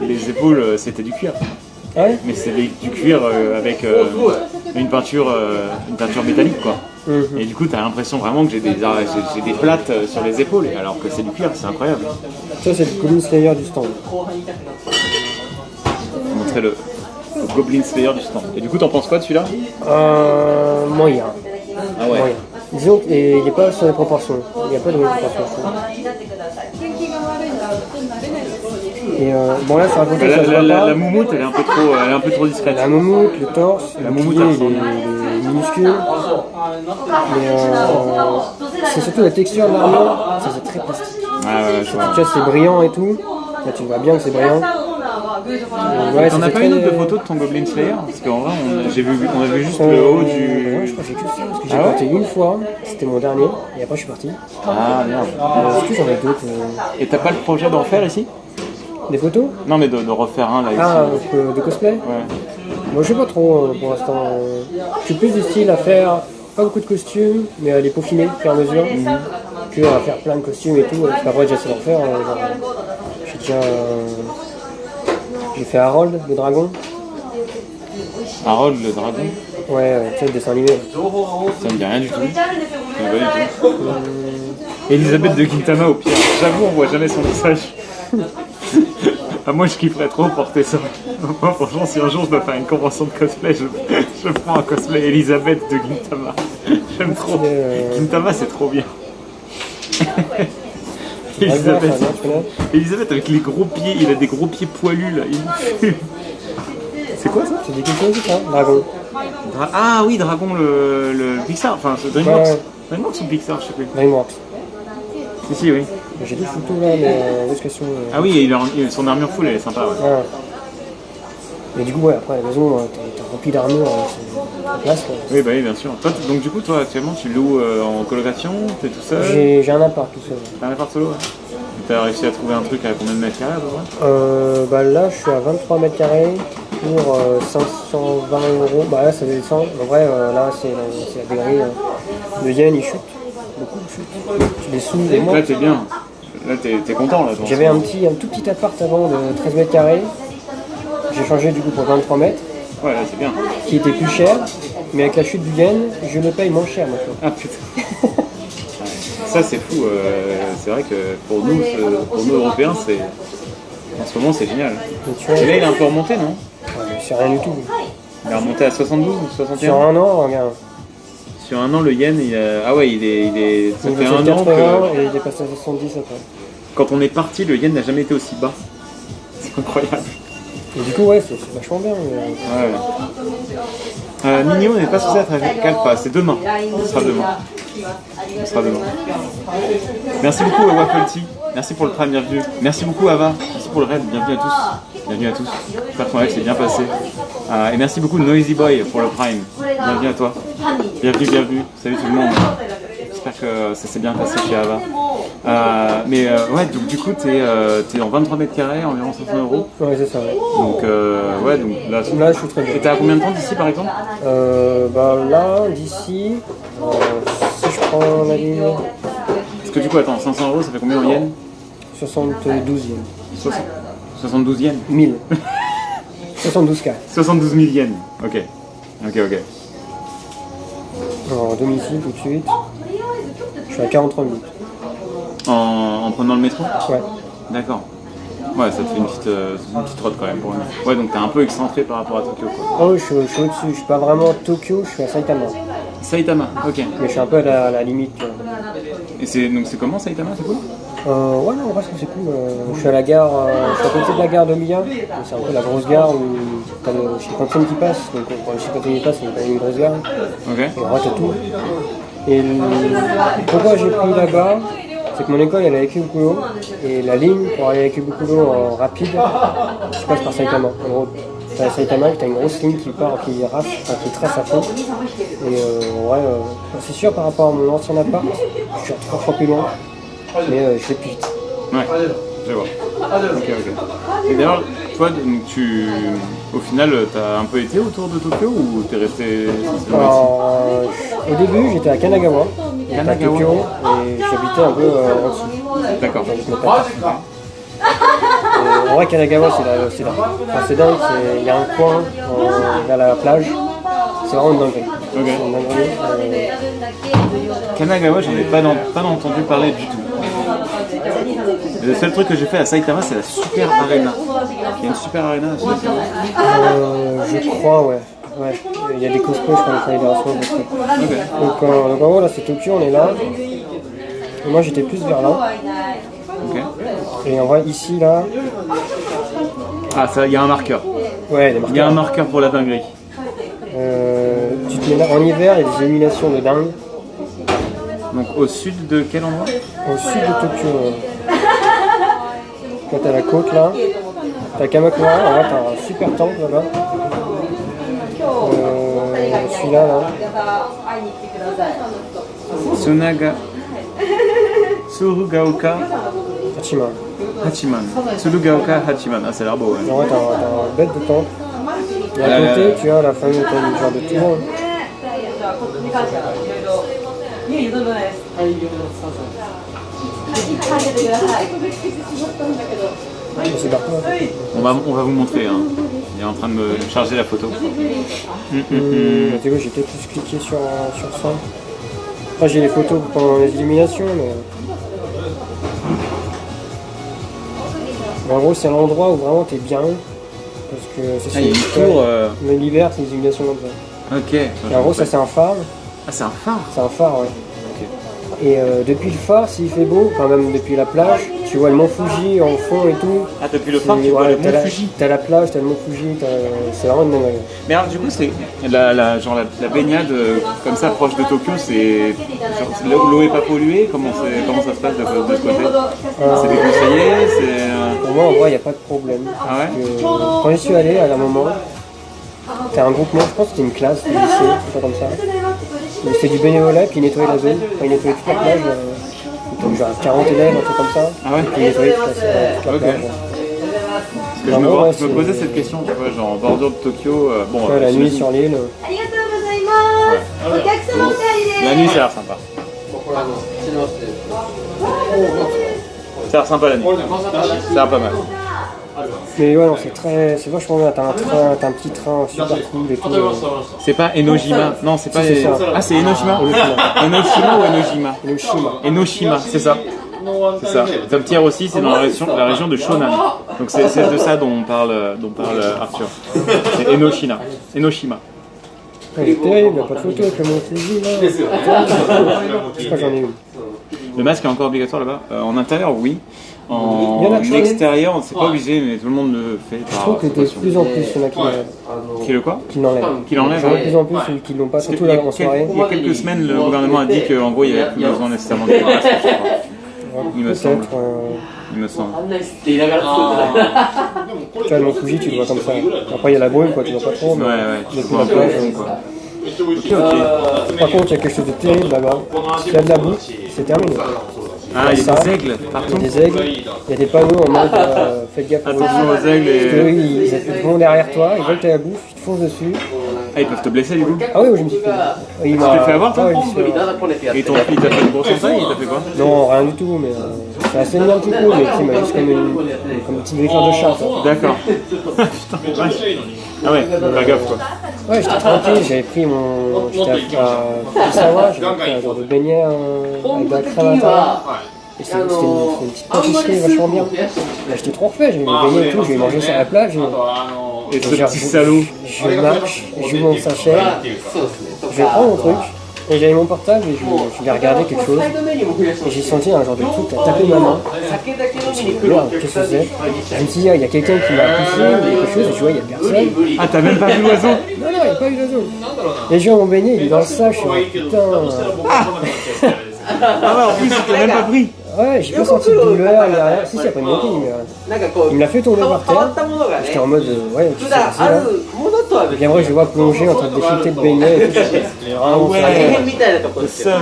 Les épaules, c'était du cuir. Ah ouais. Mais c'est du cuir avec une peinture métallique quoi. Et du coup t'as l'impression vraiment que j'ai des plates sur les épaules alors que c'est du cuir, c'est incroyable. Ça c'est le Goblin Slayer du stand. Montrer le Goblin Slayer du stand. Et du coup t'en penses quoi de celui-là? Moyen. Ah ouais. Moyen. Disons qu'il n'est pas sur les proportions. Il n'y a pas de vraies proportions. Je trouve. Et bon là ça raconte ça se voit pas. La moumoute elle est un peu trop discrète. La moumoute, le torse, La le moumoute, bouclier, elle il est minuscule. Mais c'est surtout la texture de l'armure, ça c'est très plastique. Ah ouais, je vois. Tu vois, c'est brillant et tout. Là tu vois bien que c'est brillant. Ouais, T'en as pas une autre de photo de ton Goblin Slayer? Parce qu'en vrai, on a vu juste le haut du... Je crois que j'ai que ça, parce que j'ai porté une fois, c'était mon dernier, et après je suis parti. Ah merde. Est-ce que j'en ai d'autres Et t'as pas le projet d'en faire ici? Des photos? Non mais de refaire un là ici. Ah, de cosplay? Ouais. Moi je sais pas trop pour l'instant. Je suis plus du style à faire pas beaucoup de costumes, mais à les peaufiner au fur et à mesure, que à faire plein de costumes et tout. Parce qu'après j'essaie d'en faire. J'ai déjà... J'ai fait Harold, le dragon. Harold le dragon? Ouais, tu sais, le dessin animé. Ça me dit rien du tout. Ça me dit pas du tout. Elisabeth de Gintama au pire. J'avoue, on voit jamais son visage. Ah, moi je kifferais trop porter ça. Moi franchement si un jour je dois faire une convention de cosplay, je prends un cosplay Elisabeth de Gintama. J'aime trop. Gintama c'est trop bien. Elisabeth avec les gros pieds, il a des gros pieds poilus là, il fume. C'est quoi ça? Tu dis quelque chose ça? Dragon. Ah oui, Dragon le Pixar, enfin c'est DreamWorks. Ouais. DreamWorks ou Pixar, je sais plus. DreamWorks. Si, oui. J'ai des photos là, mais discussion. Ah oui, son armure full elle est sympa. Ouais. Ouais. Mais du coup, ouais, après à la maison, t'es rempli d'armure, c'est la place quoi. Oui, bah oui, bien sûr. Toi, donc du coup, toi actuellement tu loues en colocation, t'es tout seul? J'ai un appart tout seul. T'as un appart solo, ouais. T'as réussi à trouver un truc à combien de mètres carrés à peu près? Bah là, je suis à 23 mètres carrés pour 520 €. Bah là, ça descend. En vrai, là, c'est la dégrée. Le yen, il chute. Beaucoup chute. Les sous, et moi. Là, t'es bien. Là, t'es content, là. J'avais un tout petit appart avant de 13 mètres carrés. J'ai changé du coup pour 23 mètres. Ouais, là, c'est bien. Qui était plus cher. Mais avec la chute du yen, je le paye moins cher maintenant. Ah putain. Ça, c'est fou. C'est vrai que pour nous Européens, en ce moment, c'est génial. Et là, il est un peu remonté, non? Ouais, c'est rien du tout. Il est remonté à 72 ou 61? Sur un an, regarde. Sur un an, le yen, ah ouais, ça Il fait est un an 80 que... et il est passé à 70 après. Quand on est parti, le yen n'a jamais été aussi bas. C'est incroyable. Et du coup, ouais, c'est vachement bien. Ouais. Nino n'est pas censé être avec Kalpa, c'est demain. Ce sera demain. Merci beaucoup Waffle Tea. Merci pour le prime, bienvenue. Merci beaucoup Ava. Merci pour le raid, bienvenue à tous. Bienvenue à tous. J'espère que ton live s'est bien passé. Et merci beaucoup Noisy Boy pour le prime. Bienvenue à toi. Bienvenue. Salut tout le monde. J'espère que ça s'est bien passé chez Ava. Ouais, donc du coup, t'es en 23 mètres carrés, environ 500 €. Ouais, c'est ça. Ouais. Donc, donc là, je suis très bien. Et t'es à combien de temps d'ici par exemple? Bah là, d'ici, si je prends la ligne. Parce que du coup, attends, 500 €, ça fait combien en yens? 72 yens. 72 yens 1000. 72K. 72 000 yens. Ok. Alors, domicile tout de suite. Je suis à 43 minutes. En prenant le métro? Ouais. D'accord. Ouais, ça te fait une petite trotte quand même pour nous. Ouais, donc t'es un peu excentré par rapport à Tokyo quoi. Oh, je suis au-dessus, je suis pas vraiment à Tokyo, je suis à Saitama. Saitama, ok. Mais je suis un peu à la limite, tu vois. Et c'est comment Saitama, c'est cool? Ouais, non, en vrai, c'est cool. Je suis à la gare, je suis à côté de la gare d'Omiya. C'est un peu la grosse gare où t'as le Shinkansen qui passe. Donc, quand le Shinkansen qui passe, c'est quand même une grosse gare. Ok. Et en vrai, t'as tout. Et pourquoi j'ai pris là-bas, c'est que mon école elle est à Ikebukuro. Et la ligne pour aller à Ikebukuro en rapide, tu passes par Saitama. En gros, t'as à Saitama, t'as une grosse ligne qui part, qui trace à fond. Et ouais, c'est sûr par rapport à mon ancien appart, je suis 3 fois plus loin. Mais je fais plus vite. Ouais, je vois. Ok. Et d'ailleurs, toi, au final, t'as un peu été autour de Tokyo ou t'es resté Alors, au début, j'étais à Kanagawa, à Tokyo, et j'habitais un peu en dessous. D'accord. En vrai, Kanagawa, c'est dingue. Il y a un coin vers la plage. C'est vraiment une dinguerie. Ok. C'est une dinguerie. Kanagawa, j'en ai pas entendu parler du tout. Le seul truc que j'ai fait à Saitama, c'est la Super Arena. Il y a une Super Arena à Saitama. Je crois, ouais. Il y a des cosplays, je crois, des fédérations. Ok. Donc en gros, là, c'est Tokyo, on est là. Et moi, j'étais plus vers là. Ok. Et en vrai, ici, là, Ah, ça, il y a un marqueur. ouais, des Il y a un marqueurs. marqueur pour la dinguerie. Tu te mets là, en hiver, il y a des illuminations de dingue. Donc au sud de quel endroit? Au sud de Tokyo. Quand t'as la côte là, t'as Kamakura, en vrai t'as un super temple là-bas. Celui-là là. Tsunaga. Tsurugaoka Hachiman. Tsurugaoka Hachiman. Ah, ça a l'air beau, ouais. En vrai t'as un bête de temple. Et à côté tu as la fameuse genre de tour. C'est partout. On va vous montrer. Hein. Il est en train de me charger la photo. Du coup j'ai peut-être plus cliqué sur ça. Après j'ai les photos pendant les illuminations mais... En gros c'est l'endroit où vraiment t'es bien. Parce que c'est il y a une tour. Mais l'hiver c'est des illuminations comme ça. Ok. Et en gros ça c'est un phare. Ah, c'est un phare. C'est un phare, ouais. Ok. Et depuis le phare, s'il fait beau, enfin même depuis la plage, tu vois le mont Fuji en fond et tout. Ah, depuis le phare, tu vois le mont Fuji. T'as la plage, t'as le mont Fuji, c'est vraiment une dinguerie. Mais alors, du coup, c'est la baignade comme ça, proche de Tokyo, c'est. L'eau est pas polluée? Comment ça se passe de ce côté? C'est déconseillé? Pour moi, en vrai, il n'y a pas de problème. Ah ouais? Parce que quand j'y suis allé, à un moment, t'as un groupement, je pense que c'était une classe, du lycée, un peu comme ça. C'était du bénévolat, puis ils nettoyaient la zone, enfin, ils nettoyaient toute la plage. Donc, genre 40 élèves, un truc comme ça. Ah ouais? Puis ils nettoyaient toute la Ok. plage. Parce que Ouais, je me posais cette question, tu vois, genre en bordure de Tokyo. Bon, Ouais, la nuit sur l'île. La nuit, ça a l'air sympa. Ça a l'air sympa la nuit. Ça a l'air pas mal. Mais ouais, non, c'est vachement bien. T'as un petit train super cool et tout. C'est pas Enojima. Non, c'est pas. Si, c'est ça. Ah, c'est Enoshima. Enoshima ou Enojima? Enoshima, c'est ça. C'est ça. Tom Tier aussi, c'est dans la région de Shonan. Donc c'est de ça dont parle Arthur. C'est Enoshima. Elle est terrible, il n'y a pas de photo avec le mont Fuji là. Je crois que j'en ai une. Le masque est encore obligatoire là-bas. En intérieur, oui. Il y en En a qui extérieur, c'est pas obligé, mais tout le monde le fait. Je trouve que de plus en plus, il y en a Qui le quoi? qui l'enlèvent. Qui l'enlève, J'en ai ouais. de plus en plus celui qui l'ont pas, surtout Il y là a en soirée. il y a quelques semaines, le gouvernement a dit qu'en gros, il n'y avait plus besoin nécessairement de masque, je crois. Il me semble. Peut-être. Il me semble. Tu vois, le mont Fuji, tu le vois comme ça. Après, il y a la brume, quoi, tu vois pas trop. Mais Ouais, depuis la plage. Par contre, il y a quelque chose de terrible là-bas. S'il y a de la boue, c'est terminé. Ah, il y a Ça, des aigles Il y partout. a des aigles, il y a des panneaux en mode faites gaffe aux Attention aigles. aux aigles Parce que et. ils vont derrière toi, ils veulent ta bouffe, ils te foncent dessus. Ah, ils peuvent te blesser du coup. Ah oui, je me suis fait. Il Tu t'es fait avoir toi? ouais, je me suis fait avoir. Et il t'a fait une grosse entaille? Il t'a fait quoi? Non, rien du tout, mais ça a saigné un petit peu, mais il m'a juste comme une petite griffure de chat. Quoi. D'accord. Putain, vache. Ah ouais, fais gaffe quoi. Ouais, j'étais tranquille, j'avais pris mon. J'étais à Fujisawa, j'avais pris un genre de beignet avec de la crème à l'intérieur. Et c'était une petite pâtisserie vachement bien. Bah, j'étais trop refait, j'ai baigné et tout, j'ai mangé sur la plage. Et ce petit salaud. Je marche, je joue mon sachet, je prends mon truc, et j'avais mon portable et je vais regarder quelque chose. Et j'ai senti un genre de truc qui a tapé ma main. Je me suis dit, merde, qu'est-ce que c'est? Je me suis dit, ah, il y a quelqu'un qui m'a poussé ou quelque chose, et je vois, il n'y a personne. Ah, t'as même pas vu l'oiseau? Non, il n'y a pas eu d'oiseau. Les gens m'ont baigné, il est dans le sac, je suis dit, putain. Ah ouais, en plus, tu t'as même pas pris. Ouais, j'ai pas senti de douleur, il n'y a rien. Si, il a pas mis mais il me l'a fait tomber par terre. J'étais en mode, ouais, tu sais, c'est là. Et puis après, je le vois plonger en train de déchiqueter de baigner et tout. J'ai vraiment Ouais. fait Le seum.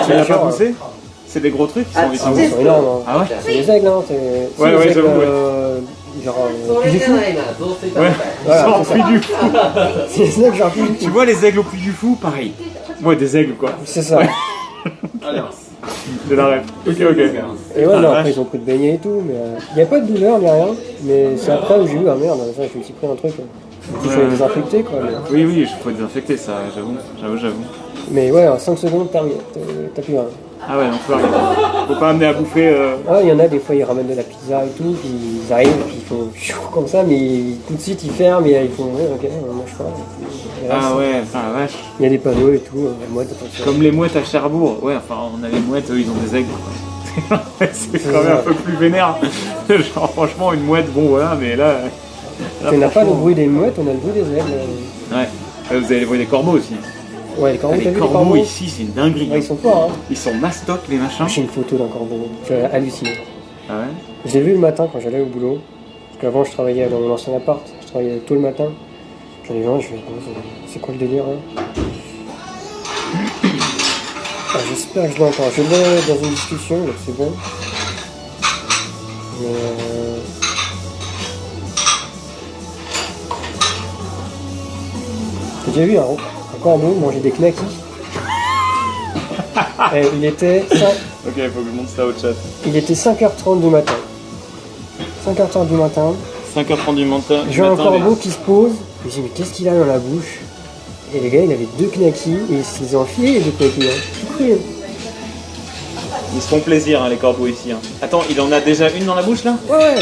Tu l'as pas poussé? C'est des gros trucs qui sont Ah, ils sont énormes. Hein. Ah ouais? C'est des aigles, hein. C'est Ouais, des ouais, aigles, j'avoue, ouais. genre, plus du fou. Ouais, Voilà, genre c'est plus ça. du fou. C'est des aigles genre plus du Tu fou. vois les aigles au plus du fou, pareil. Ouais, des aigles quoi. C'est ça. De la rêve. Ok, ok. Et ouais, Ah, non, la après vache. ils ont pris de beignets et tout, mais il n'y a pas de douleur ni rien. Mais c'est après où j'ai eu, ah merde, ça, je me suis pris un truc. Il faut les désinfecter quoi. Oui, oui, il faut désinfecter ça, j'avoue. Mais ouais, en 5 secondes, terminé. T'as plus rien. Ah ouais, donc faut pas amener à bouffer. Ouais, il y en a des fois, ils ramènent de la pizza et tout, puis ils arrivent, puis ils font chou comme ça, mais tout de suite ils ferment et ils font ouais, ok, on mange pas. Et là, Ah ouais, enfin la vache. il y a des panneaux et tout, moi attention. Comme les mouettes à Cherbourg. Ouais, enfin, on a les mouettes, eux, ils ont des aigles. C'est quand même un peu plus vénère. Genre, franchement, une mouette, bon voilà, mais là. On n'a pas le franchement, bruit des mouettes, on a le bruit des aigles. Ouais. Vous avez les bruits des corbeaux aussi. Ouais, les corbeaux, Ah, t'as les vu les corbeaux corbeaux? ici, c'est une dinguerie. Ouais, ils sont forts, hein. Ils sont mastoc, les machins. J'ai une photo d'un corbeau, j'ai halluciné. Ah ouais? Je l'ai vu le matin quand j'allais au boulot, parce qu'avant je travaillais dans mon ancien appart, je travaillais tôt le matin. J'en ai vu un, je me suis dit, c'est quoi le délire hein. Ah, j'espère que je l'entends. Je l'ai dans une discussion, donc c'est bon. Mais T'as déjà vu un corbeau manger des knackis? Il était Ok, il faut que je monte ça au chat. 5h30 du matin. 5h30 du matin. 5h30 du matin. J'ai un corbeau qui se pose. Je me dis, mais qu'est-ce qu'il a dans la bouche? Et le gars, il avait 2 knackis et il se les a enfilés, les 2 knackis. Tout cru. Ils se font plaisir, hein, les corbeaux ici. Hein. Attends, il en a déjà une dans la bouche là? Ouais,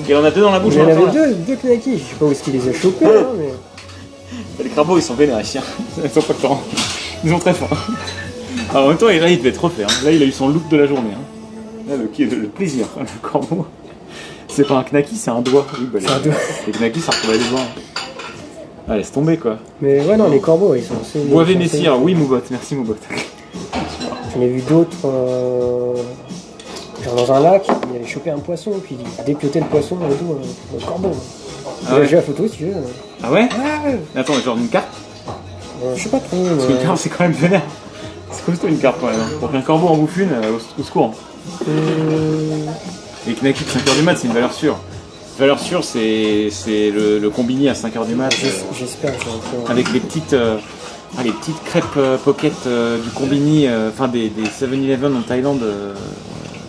Il en a deux dans la bouche il en en même temps, avait là. deux knackis. Je sais pas où est-ce qu'il les a chopés, hein, mais. Les corbeaux, ils sont vénères ici. Hein. Ils sont pas le temps. Ils ont très faim. Alors, en même temps, là, il devait être refait. Hein. Là, il a eu son look de la journée. Hein. Là, le plaisir, le corbeau. C'est pas un knacky, c'est un doigt. Oui, bah, C'est un doigt. Les knackis, ça ressemble à des doigts. Ah, laisse tomber quoi. Mais ouais, non, les corbeaux, ils sont assez. Boivez ils sont Messire, assez- oui, Moubot. Merci, Moubot. J'en ai vu d'autres. Genre dans un lac, il avait chopé un poisson, puis il dépiotait le poisson et tout, un corbeau. Ah ouais. J'ai la photo si tu veux. Ah ouais? Ouais, Attends, genre une carte? je sais pas trop. Parce qu'une carte, c'est quand même vénère. C'est costaud une carte quand même. Hein. Pour qu'un corbeau en bouffe une, au secours. Les knackis de 5h du mat, c'est une valeur sûre. Valeur sûre, c'est le combini à 5h du mat. J'espère que ça va Avec les petites crêpes pocket du combini, enfin des 7-Eleven en Thaïlande.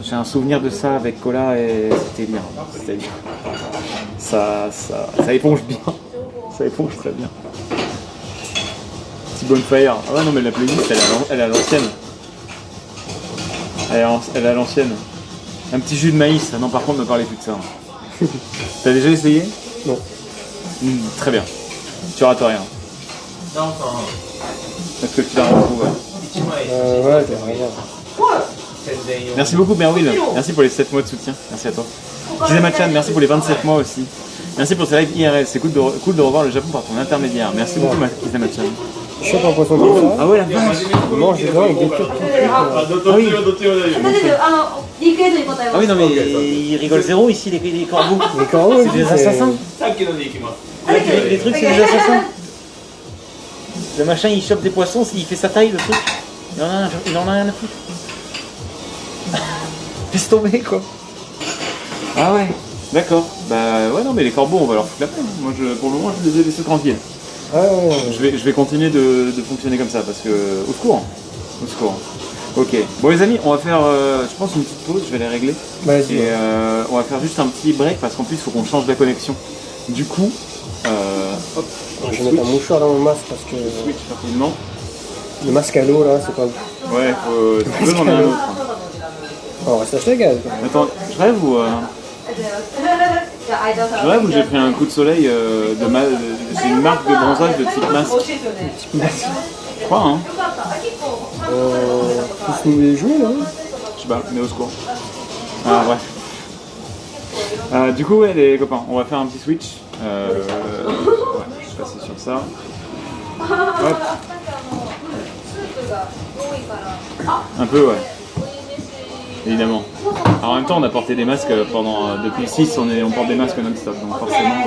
J'ai un souvenir de ça avec cola et c'était bien. C'était bien. Ça éponge bien. Ça éponge très bien. Petit bonfire. Ah ouais, non, mais la playlist, elle est à l'ancienne. Elle est à l'ancienne. Un petit jus de maïs. Non, par contre, ne parlez plus de ça. T'as déjà essayé? Non. Très bien. Tu rates rien. Est-ce que tu l'as retrouvé? Ouais, t'as rien. Merci beaucoup Merwill, merci pour les 7 mois de soutien, merci à toi. Kizema-chan, merci pour les 27 mois aussi. Merci pour ces lives IRL, c'est cool de revoir le Japon par ton intermédiaire. Merci beaucoup Kizema-chan. Je chope un poisson comme ça, Ah ouais la vache. il mange dedans, il dépure tout le truc. Ah oui. 大丈夫リクエストに答えます。 Ah oui non mais ils rigolent zéro ici les corbeaux. Les corbeaux, C'est des assassins. Les trucs c'est des assassins. Le machin il chope des poissons, il fait sa taille le truc. Il en a rien à foutre. Laisse tomber quoi. Ah ouais, d'accord. Bah ouais non mais les corbeaux on va leur foutre la peine. Moi pour le moment je les ai laissés tranquilles. Ouais, ouais, Je vais continuer de fonctionner comme ça parce que au secours. Au secours. Ok. Bon les amis, on va faire je pense une petite pause, je vais les régler. Vas-y. Et on va faire juste un petit break parce qu'en plus il faut qu'on change la connexion. Du coup, hop, Je vais mettre un mouchoir dans mon masque parce que switch rapidement. le masque à l'eau là, c'est pas ouf. Ouais, si tu veux, j'en ai un autre. On reste acheter gaz. Attends, je rêve ou je rêve ou j'ai pris un coup de soleil c'est une marque de bronzage de type masque. Je crois, hein. Tous nous les jouer là. Je sais pas, mais au secours. Ah, bref. Du coup, ouais, les copains, on va faire un petit switch. Ouais, je vais passer sur ça. Hop. Un peu, ouais. Évidemment. Alors, en même temps, on a porté des masques depuis le 6, on porte des masques non-stop, donc forcément.